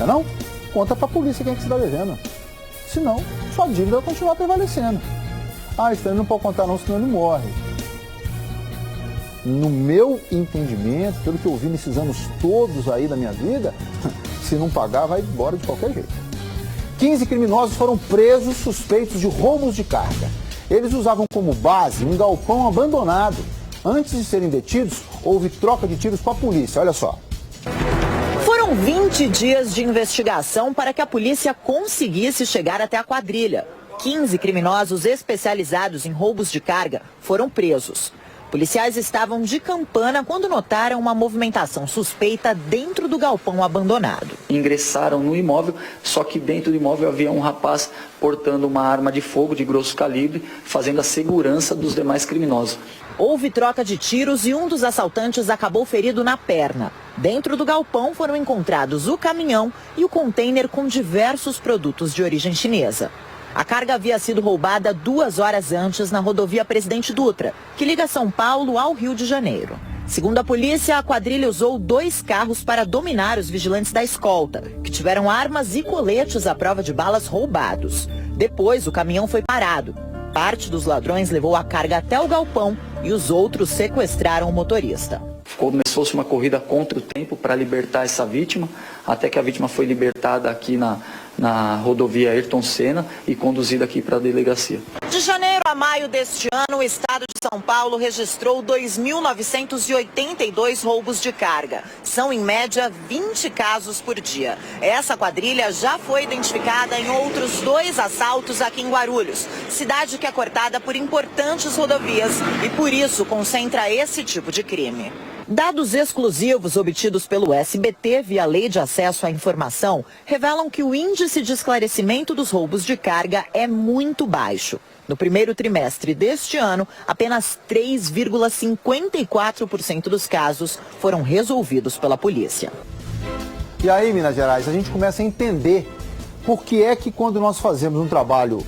Não? Conta pra polícia quem é que você está devendo. Senão, sua dívida vai continuar prevalecendo. Isso aí não pode contar não, senão ele morre. No meu entendimento, pelo que eu vi nesses anos todos aí da minha vida, se não pagar, vai embora de qualquer jeito. 15 criminosos foram presos suspeitos de roubos de carga. Eles usavam como base um galpão abandonado. Antes de serem detidos, houve troca de tiros com a polícia. Olha só. Foram 20 dias de investigação para que a polícia conseguisse chegar até a quadrilha. 15 criminosos especializados em roubos de carga foram presos. Policiais estavam de campana quando notaram uma movimentação suspeita dentro do galpão abandonado. Ingressaram no imóvel, só que dentro do imóvel havia um rapaz portando uma arma de fogo de grosso calibre, fazendo a segurança dos demais criminosos. Houve troca de tiros e um dos assaltantes acabou ferido na perna. Dentro do galpão foram encontrados o caminhão e o container com diversos produtos de origem chinesa. A carga havia sido roubada 2 horas antes na rodovia Presidente Dutra, que liga São Paulo ao Rio de Janeiro. Segundo a polícia, a quadrilha usou 2 carros para dominar os vigilantes da escolta, que tiveram armas e coletes à prova de balas roubados. Depois, o caminhão foi parado. Parte dos ladrões levou a carga até o galpão e os outros sequestraram o motorista. Começou-se uma corrida contra o tempo para libertar essa vítima, até que a vítima foi libertada aqui na rodovia Ayrton Senna e conduzida aqui para a delegacia. De janeiro a maio deste ano, o estado de São Paulo registrou 2.982 roubos de carga. São, em média, 20 casos por dia. Essa quadrilha já foi identificada em outros 2 assaltos aqui em Guarulhos, cidade que é cortada por importantes rodovias e, por isso, concentra esse tipo de crime. Dados exclusivos obtidos pelo SBT via Lei de Acesso à Informação revelam que o índice de esclarecimento dos roubos de carga é muito baixo. No primeiro trimestre deste ano, apenas 3,54% dos casos foram resolvidos pela polícia. E aí, Minas Gerais, a gente começa a entender por que é que quando nós fazemos um trabalho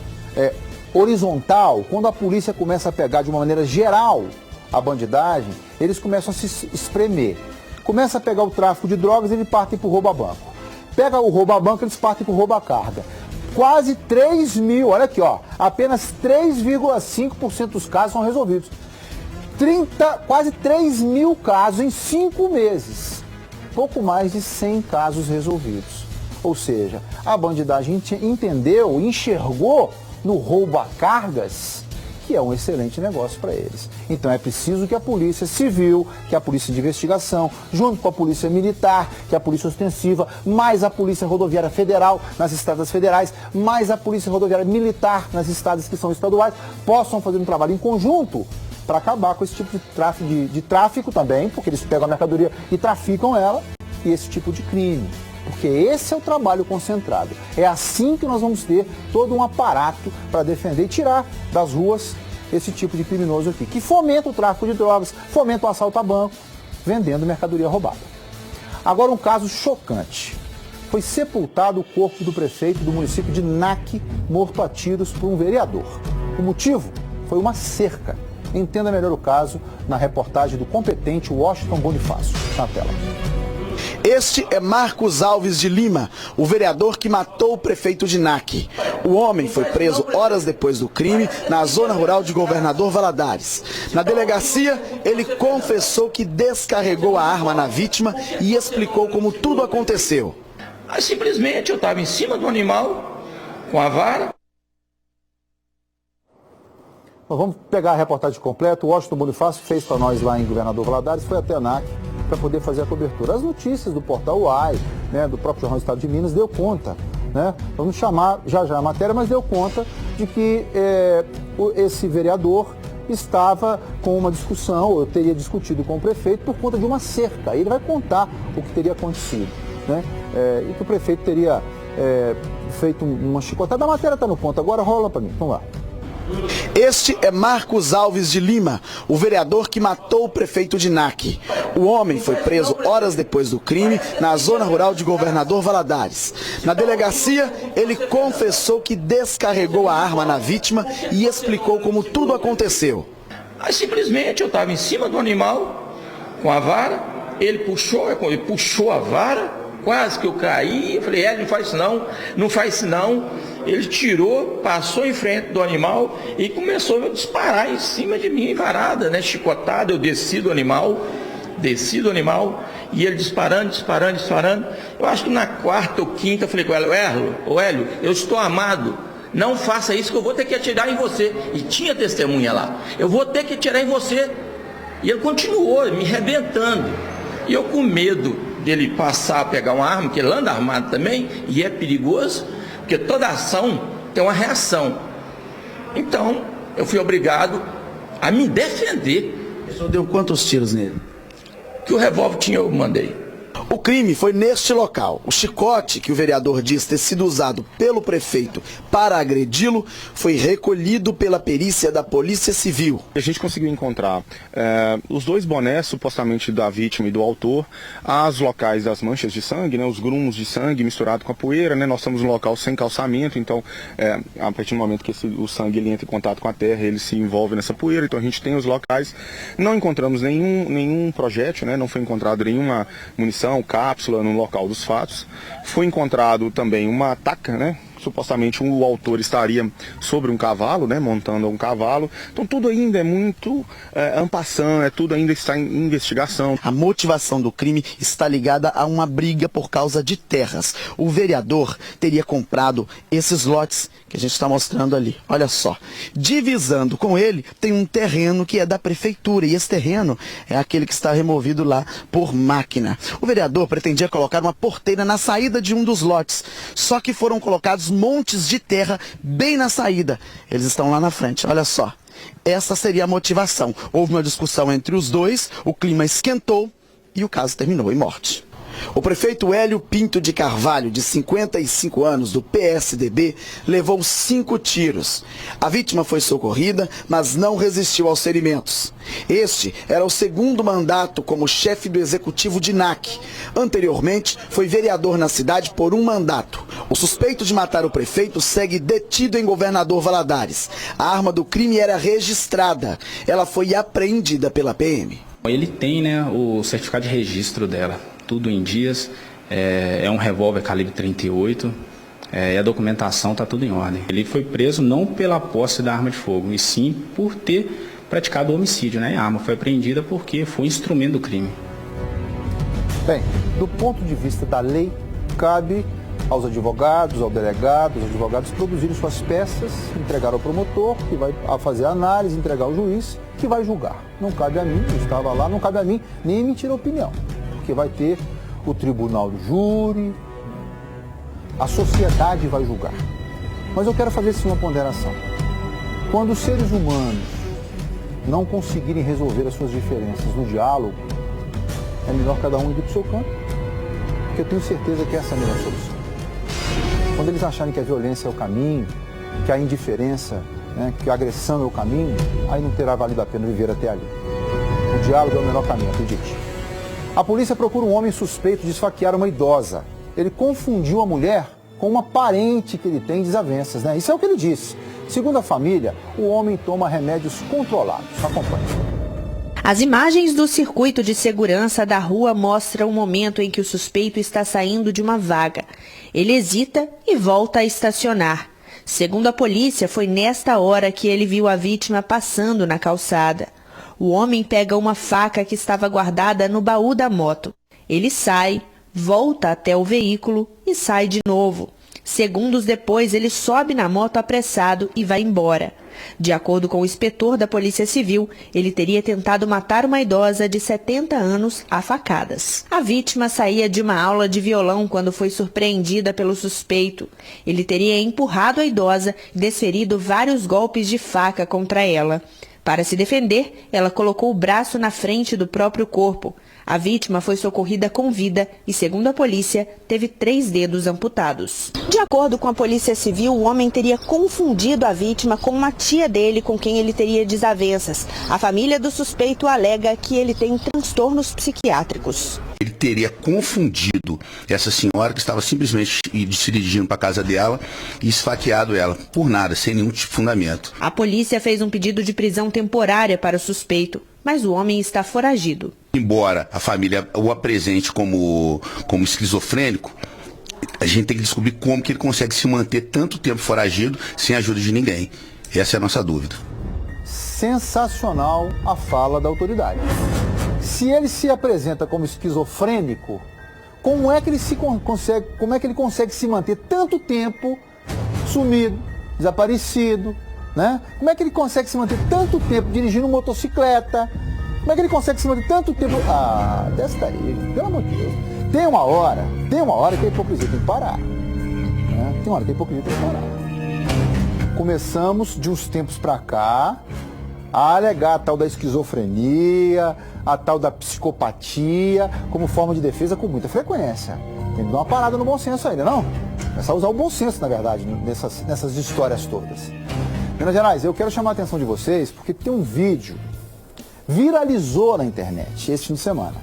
horizontal, quando a polícia começa a pegar de uma maneira geral a bandidagem, eles começam a se espremer. Começa a pegar o tráfico de drogas, eles partem para o roubo a banco. Pega o roubo a banco, eles partem para o roubo a carga. Quase 3 mil, olha aqui, apenas 3,5% dos casos são resolvidos. Quase 3 mil casos em 5 meses. Pouco mais de 100 casos resolvidos. Ou seja, a bandidagem entendeu, enxergou no roubo a cargas que é um excelente negócio para eles. Então é preciso que a Polícia Civil, que a Polícia de Investigação, junto com a Polícia Militar, que é a Polícia Ostensiva, mais a Polícia Rodoviária Federal nas estradas federais, mais a Polícia Rodoviária Militar nas estradas que são estaduais, possam fazer um trabalho em conjunto para acabar com esse tipo de tráfico também, porque eles pegam a mercadoria e traficam ela, e esse tipo de crime. Porque esse é o trabalho concentrado. É assim que nós vamos ter todo um aparato para defender e tirar das ruas esse tipo de criminoso aqui, que fomenta o tráfico de drogas, fomenta o assalto a banco, vendendo mercadoria roubada. Agora um caso chocante. Foi sepultado o corpo do prefeito do município de NAC, morto a tiros por um vereador. O motivo foi uma cerca. Entenda melhor o caso na reportagem do competente Washington Bonifácio. Na tela. Este é Marcos Alves de Lima, o vereador que matou o prefeito de NAC. O homem foi preso horas depois do crime na zona rural de Governador Valadares. Na delegacia, ele confessou que descarregou a arma na vítima e explicou como tudo aconteceu. Aí simplesmente eu estava em cima do animal, com a vara. Vamos pegar a reportagem completa. O Washington Bonifácio fez para nós lá em Governador Valadares, foi até a NAC para poder fazer a cobertura. As notícias do portal UAI, né, do próprio Jornal do Estado de Minas, deu conta, né? Vamos chamar já a matéria, mas deu conta de que esse vereador estava com uma discussão, ou teria discutido com o prefeito por conta de uma cerca. Aí ele vai contar o que teria acontecido, né? E que o prefeito teria feito uma chicotada. A matéria está no ponto, agora rola para mim, vamos lá. Este é Marcos Alves de Lima, o vereador que matou o prefeito de NAC. O homem foi preso horas depois do crime na zona rural de Governador Valadares. Na delegacia, ele confessou que descarregou a arma na vítima e explicou como tudo aconteceu. Aí simplesmente eu estava em cima do animal, com a vara, ele puxou a vara, quase que eu caí, eu falei, não faz isso não, não faz isso não. Ele tirou, passou em frente do animal e começou a disparar em cima de mim, varada, né, chicotada. Eu desci do animal, e ele disparando. Eu acho que na quarta ou quinta eu falei com ele, Hélio, eu estou armado, não faça isso que eu vou ter que atirar em você. E tinha testemunha lá, eu vou ter que atirar em você. E ele continuou me arrebentando. E eu com medo dele passar a pegar uma arma, porque ele anda armado também, e é perigoso, porque toda ação tem uma reação. Então, eu fui obrigado a me defender. O senhor deu quantos tiros nele? Que o revólver tinha, eu mandei. O crime foi neste local. O chicote, que o vereador diz ter sido usado pelo prefeito para agredi-lo, foi recolhido pela perícia da Polícia Civil. A gente conseguiu encontrar os dois bonés, supostamente da vítima e do autor, as locais das manchas de sangue, né, os grumos de sangue misturado com a poeira, né, nós estamos num local sem calçamento, então a partir do momento que o sangue ele entra em contato com a terra, ele se envolve nessa poeira, então a gente tem os locais. Não encontramos nenhum projétil, né, não foi encontrado nenhuma munição, cápsula no local dos fatos. Foi encontrado também uma ataca, né? Supostamente o autor estaria sobre um cavalo, né, montando um cavalo. Então tudo ainda é muito en passant, tudo ainda está em investigação. A motivação do crime está ligada a uma briga por causa de terras. O vereador teria comprado esses lotes que a gente está mostrando ali. Olha só, divisando com ele tem um terreno que é da prefeitura e esse terreno é aquele que está removido lá por máquina. O vereador pretendia colocar uma porteira na saída de um dos lotes, só que foram colocados montes de terra bem na saída. Eles estão lá na frente, olha só. Essa seria a motivação. Houve uma discussão entre os dois, o clima esquentou e o caso terminou em morte. O prefeito Hélio Pinto de Carvalho, de 55 anos, do PSDB, levou 5 tiros. A vítima foi socorrida, mas não resistiu aos ferimentos. Este era o segundo mandato como chefe do executivo de NAC. Anteriormente, foi vereador na cidade por um mandato. O suspeito de matar o prefeito segue detido em Governador Valadares. A arma do crime era registrada. Ela foi apreendida pela PM. Ele tem, né, o certificado de registro dela. Tudo em dias, é um revólver calibre 38, e a documentação está tudo em ordem. Ele foi preso não pela posse da arma de fogo, e sim por ter praticado o homicídio, né? A arma foi apreendida porque foi instrumento do crime. Bem, do ponto de vista da lei, cabe aos advogados, ao delegado, os advogados produzirem suas peças, entregar ao promotor, que vai fazer a análise, entregar ao juiz, que vai julgar. Não cabe a mim, eu estava lá, não cabe a mim nem emitir opinião. Porque vai ter o tribunal do júri, a sociedade vai julgar. Mas eu quero fazer sim uma ponderação. Quando os seres humanos não conseguirem resolver as suas diferenças no diálogo, é melhor cada um ir para o seu canto, porque eu tenho certeza que essa é a melhor solução. Quando eles acharem que a violência é o caminho, que a indiferença, né, que a agressão é o caminho, aí não terá valido a pena viver até ali. O diálogo é o melhor caminho, acredite. A polícia procura um homem suspeito de esfaquear uma idosa. Ele confundiu a mulher com uma parente que ele tem desavenças, né? Isso é o que ele disse. Segundo a família, o homem toma remédios controlados. Acompanhe. As imagens do circuito de segurança da rua mostram o momento em que o suspeito está saindo de uma vaga. Ele hesita e volta a estacionar. Segundo a polícia, foi nesta hora que ele viu a vítima passando na calçada. O homem pega uma faca que estava guardada no baú da moto. Ele sai, volta até o veículo e sai de novo. Segundos depois, ele sobe na moto apressado e vai embora. De acordo com o inspetor da Polícia Civil, ele teria tentado matar uma idosa de 70 anos a facadas. A vítima saía de uma aula de violão quando foi surpreendida pelo suspeito. Ele teria empurrado a idosa e desferido vários golpes de faca contra ela. Para se defender, ela colocou o braço na frente do próprio corpo. A vítima foi socorrida com vida e, segundo a polícia, teve 3 dedos amputados. De acordo com a Polícia Civil, o homem teria confundido a vítima com uma tia dele com quem ele teria desavenças. A família do suspeito alega que ele tem transtornos psiquiátricos. Ele teria confundido essa senhora que estava simplesmente se dirigindo para a casa dela e esfaqueado ela, por nada, sem nenhum tipo de fundamento. A polícia fez um pedido de prisão temporária para o suspeito, mas o homem está foragido. Embora a família o apresente como esquizofrênico, a gente tem que descobrir como que ele consegue se manter tanto tempo foragido sem a ajuda de ninguém. Essa é a nossa dúvida. Sensacional a fala da autoridade. Se ele se apresenta como esquizofrênico, como é que ele consegue se manter tanto tempo sumido, desaparecido, né? Como é que ele consegue se manter tanto tempo dirigindo motocicleta? Como é que ele consegue se manter tanto tempo? Ah, desta aí, pelo amor de Deus. Tem uma hora que a hipocrisia tem que parar. Né? Tem uma hora que a hipocrisia tem que parar. Começamos de uns tempos pra cá a alegar a tal da esquizofrenia, a tal da psicopatia, como forma de defesa com muita frequência. Tem que dar uma parada no bom senso ainda, não? Começar a usar o bom senso, na verdade, nessas histórias todas. Minas Gerais, eu quero chamar a atenção de vocês porque tem um vídeo viralizou na internet esse fim de semana.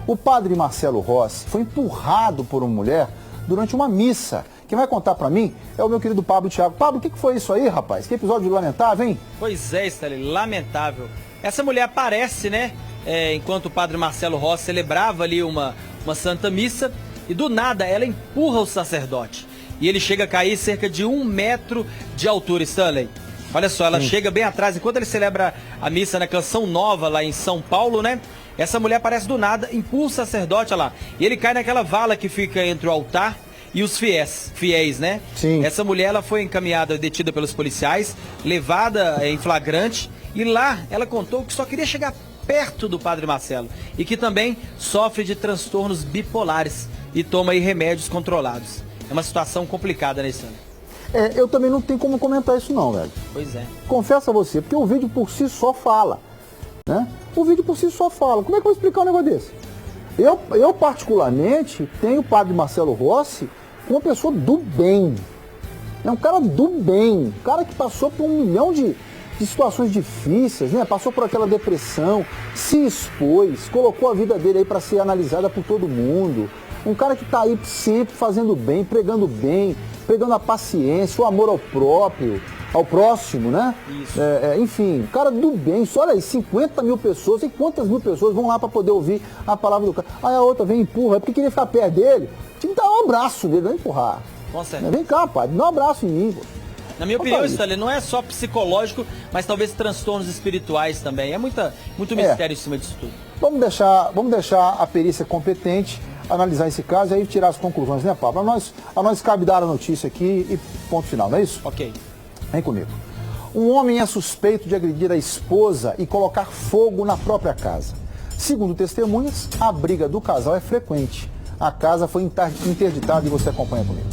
O padre Marcelo Rossi foi empurrado por uma mulher durante uma missa. Quem vai contar pra mim é o meu querido Pablo Thiago. Pablo, o que foi isso aí, rapaz? Que episódio lamentável, hein? Pois é, Stanley, lamentável. Essa mulher aparece, né, enquanto o padre Marcelo Rossi celebrava ali uma santa missa, e do nada ela empurra o sacerdote. E ele chega a cair cerca de 1 metro de altura, Stanley. Olha só, ela chega bem atrás, enquanto ele celebra a missa na Canção Nova, lá em São Paulo, né? Essa mulher aparece do nada, empurra o sacerdote, olha lá. E ele cai naquela vala que fica entre o altar e os fiéis, né? Sim. Essa mulher, ela foi encaminhada, detida pelos policiais, levada em flagrante. E lá, ela contou que só queria chegar perto do padre Marcelo. E que também sofre de transtornos bipolares e toma aí remédios controlados. É uma situação complicada, né, Sandro? Eu também não tenho como comentar isso não, velho. Pois é. Confesso a você, porque o vídeo por si só fala, né? O vídeo por si só fala. Como é que eu vou explicar um negócio desse? Eu particularmente, tenho o padre Marcelo Rossi como uma pessoa do bem. É um cara do bem. Um cara que passou por 1 milhão de situações difíceis, né? Passou por aquela depressão, se expôs, colocou a vida dele aí para ser analisada por todo mundo. Um cara que tá aí sempre fazendo bem, pregando a paciência, o amor ao próximo, né? Isso. Enfim, cara do bem. Só olha aí, 50 mil pessoas, e quantas mil pessoas vão lá para poder ouvir a palavra do cara. Aí a outra vem e empurra, é porque queria ficar perto dele. Tinha que dar um abraço nele, não empurrar. Com certeza. Vem cá, padre, dá um abraço em mim, pô. Na minha opinião, Stanley, não é só psicológico, mas talvez transtornos espirituais também. É muito mistério em cima disso tudo. Vamos deixar a perícia competente analisar esse caso e aí tirar as conclusões, né, Pablo? A nós cabe dar a notícia aqui e ponto final, não é isso? Ok. Vem comigo. Um homem é suspeito de agredir a esposa e colocar fogo na própria casa. Segundo testemunhas, a briga do casal é frequente. A casa foi interditada e você acompanha comigo.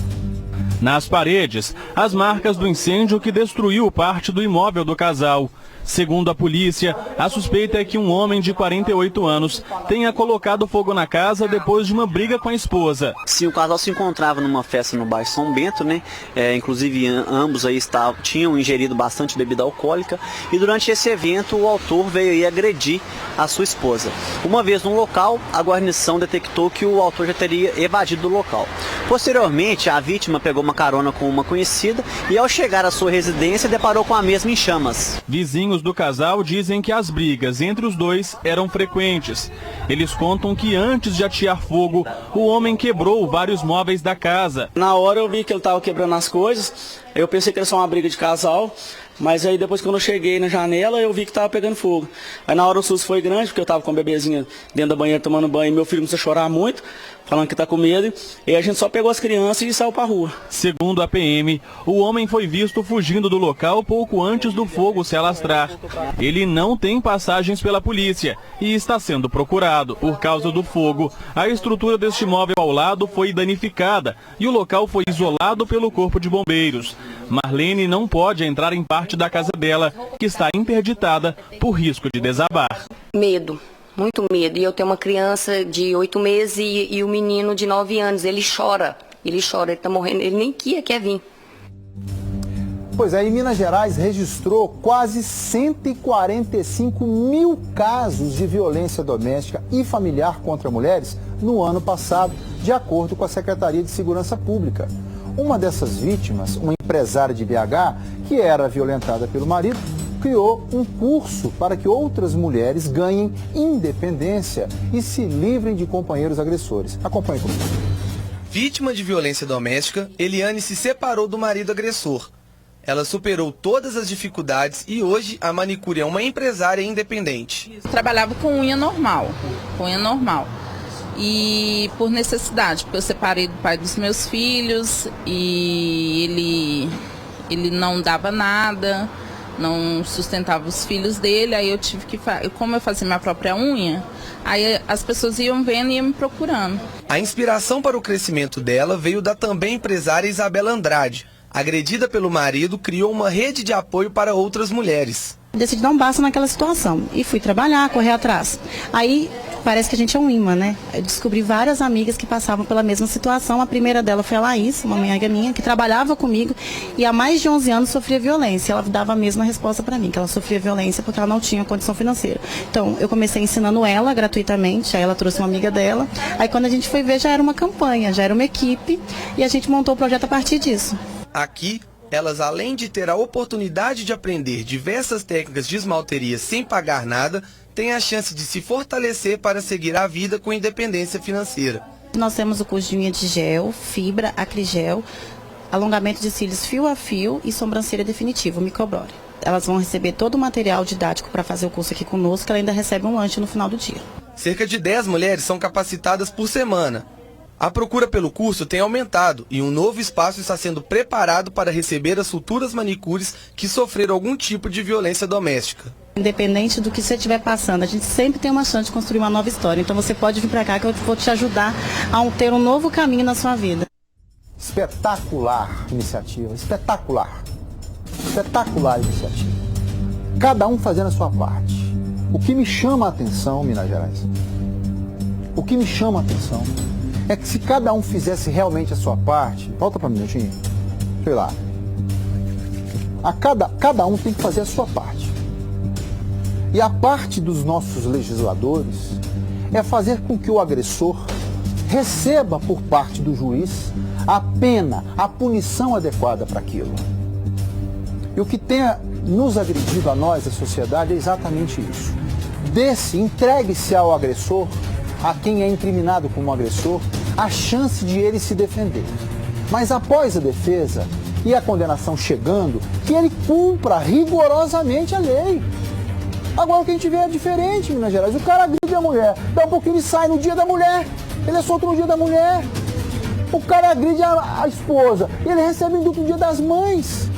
Nas paredes, as marcas do incêndio que destruiu parte do imóvel do casal. Segundo a polícia, a suspeita é que um homem de 48 anos tenha colocado fogo na casa depois de uma briga com a esposa. Sim, o casal se encontrava numa festa no bairro São Bento, né? Inclusive ambos aí tinham ingerido bastante bebida alcoólica e durante esse evento o autor veio aí agredir a sua esposa. Uma vez no local, a guarnição detectou que o autor já teria evadido do local. Posteriormente, a vítima pegou uma carona com uma conhecida e ao chegar à sua residência deparou com a mesma em chamas. Vizinhos do casal dizem que as brigas entre os dois eram frequentes. Eles contam que antes de atear fogo, o homem quebrou vários móveis da casa. Na hora eu vi que ele estava quebrando as coisas, eu pensei que era só uma briga de casal, mas aí depois quando eu cheguei na janela eu vi que estava pegando fogo. Aí na hora o susto foi grande, porque eu estava com a bebezinha dentro da banheira tomando banho e meu filho começou a chorar muito, falando que está com medo, e a gente só pegou as crianças e saiu para a rua. Segundo a PM, o homem foi visto fugindo do local pouco antes do fogo se alastrar. Ele não tem passagens pela polícia e está sendo procurado. Por causa do fogo, a estrutura deste imóvel ao lado foi danificada e o local foi isolado pelo Corpo de Bombeiros. Marlene não pode entrar em parte da casa dela, que está interditada por risco de desabar. Medo. Muito medo. E eu tenho uma criança de 8 meses e o menino de 9 anos. Ele chora, ele tá morrendo, ele nem quer vir. Pois é, em Minas Gerais registrou quase 145 mil casos de violência doméstica e familiar contra mulheres no ano passado, de acordo com a Secretaria de Segurança Pública. Uma dessas vítimas, uma empresária de BH, que era violentada pelo marido, criou um curso para que outras mulheres ganhem independência e se livrem de companheiros agressores. Acompanhe comigo. Vítima de violência doméstica, Eliane se separou do marido agressor. Ela superou todas as dificuldades e hoje a manicure é uma empresária independente. Trabalhava com unha normal, E por necessidade, porque eu separei do pai dos meus filhos e ele não dava nada, não sustentava os filhos dele, aí eu tive que, como eu fazia minha própria unha, aí as pessoas iam vendo e iam me procurando. A inspiração para o crescimento dela veio da também empresária Isabela Andrade. Agredida pelo marido, criou uma rede de apoio para outras mulheres. Decidi dar um basta naquela situação e fui trabalhar, correr atrás. Aí parece que a gente é um imã, né? Eu descobri várias amigas que passavam pela mesma situação. A primeira dela foi a Laís, uma amiga minha, que trabalhava comigo e há mais de 11 anos sofria violência. Ela dava a mesma resposta para mim, que ela sofria violência porque ela não tinha condição financeira. Então, eu comecei ensinando ela gratuitamente, aí ela trouxe uma amiga dela. Aí quando a gente foi ver, já era uma campanha, já era uma equipe e a gente montou o projeto a partir disso. Aqui, elas, além de ter a oportunidade de aprender diversas técnicas de esmalteria sem pagar nada, têm a chance de se fortalecer para seguir a vida com independência financeira. Nós temos o curso de unha de gel, fibra, acrigel, alongamento de cílios fio a fio e sobrancelha definitiva, microblore. Elas vão receber todo o material didático para fazer o curso aqui conosco, ela ainda recebe um lanche no final do dia. Cerca de 10 mulheres são capacitadas por semana. A procura pelo curso tem aumentado e um novo espaço está sendo preparado para receber as futuras manicures que sofreram algum tipo de violência doméstica. Independente do que você estiver passando, a gente sempre tem uma chance de construir uma nova história. Então você pode vir para cá que eu vou te ajudar a ter um novo caminho na sua vida. Espetacular iniciativa, espetacular. Espetacular iniciativa. Cada um fazendo a sua parte. O que me chama a atenção, Minas Gerais, é que se cada um fizesse realmente a sua parte, volta para um minutinho, sei lá, cada um tem que fazer a sua parte. E a parte dos nossos legisladores é fazer com que o agressor receba por parte do juiz a pena, a punição adequada para aquilo. E o que tem nos agredido a nós, a sociedade, é exatamente isso. Entregue-se ao agressor, a quem é incriminado como agressor, a chance de ele se defender. Mas após a defesa e a condenação chegando, que ele cumpra rigorosamente a lei. Agora o que a gente vê é diferente em Minas Gerais. O cara agride a mulher, dá um pouquinho e sai no dia da mulher. Ele é solto no dia da mulher. O cara agride a esposa, ele recebe indulto no dia das mães.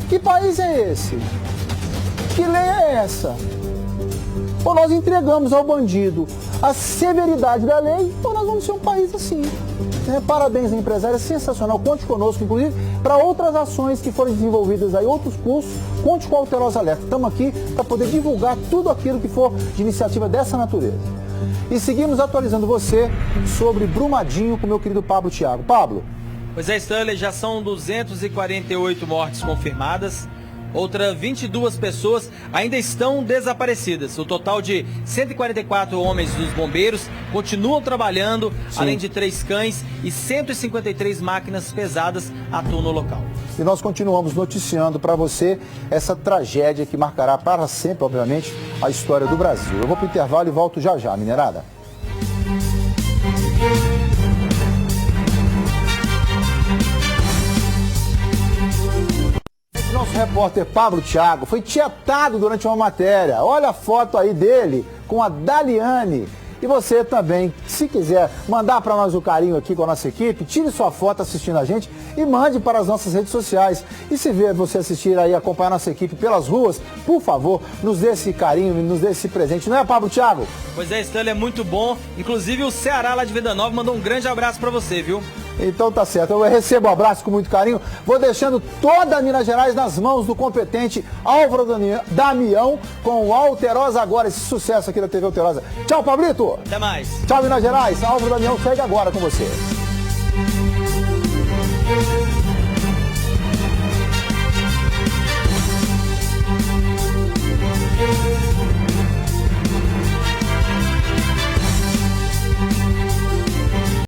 Que país é esse? Que lei é essa? Ou nós entregamos ao bandido a severidade da lei, ou nós vamos ser um país assim. Parabéns, empresário, é sensacional. Conte conosco, inclusive, para outras ações que forem desenvolvidas aí, outros cursos, conte com a Alterosa Alerta. Estamos aqui para poder divulgar tudo aquilo que for de iniciativa dessa natureza. E seguimos atualizando você sobre Brumadinho com o meu querido Pablo Thiago. Pablo. Pois é, Stanley, já são 248 mortes confirmadas. Outras 22 pessoas ainda estão desaparecidas. O total de 144 homens dos bombeiros continuam trabalhando, sim, além de 3 cães e 153 máquinas pesadas atuam no local. E nós continuamos noticiando para você essa tragédia que marcará para sempre, obviamente, a história do Brasil. Eu vou para o intervalo e volto já já, minerada. Nosso repórter Pablo Thiago foi tietado durante uma matéria. Olha a foto aí dele com a Daliane. E você também, se quiser mandar para nós o carinho aqui com a nossa equipe, tire sua foto assistindo a gente e mande para as nossas redes sociais. E se ver você assistir aí, acompanhar a nossa equipe pelas ruas, por favor, nos dê esse carinho, nos dê esse presente. Não é, Pablo Thiago? Pois é, Stanley, é muito bom. Inclusive o Ceará lá de Venda Nova mandou um grande abraço para você, viu? Então tá certo, eu recebo um abraço com muito carinho, vou deixando toda a Minas Gerais nas mãos do competente Álvaro Damião com o Alterosa Agora, esse sucesso aqui da TV Alterosa. Tchau, Pablito! Até mais! Tchau, Minas Gerais, Álvaro Damião segue agora com você.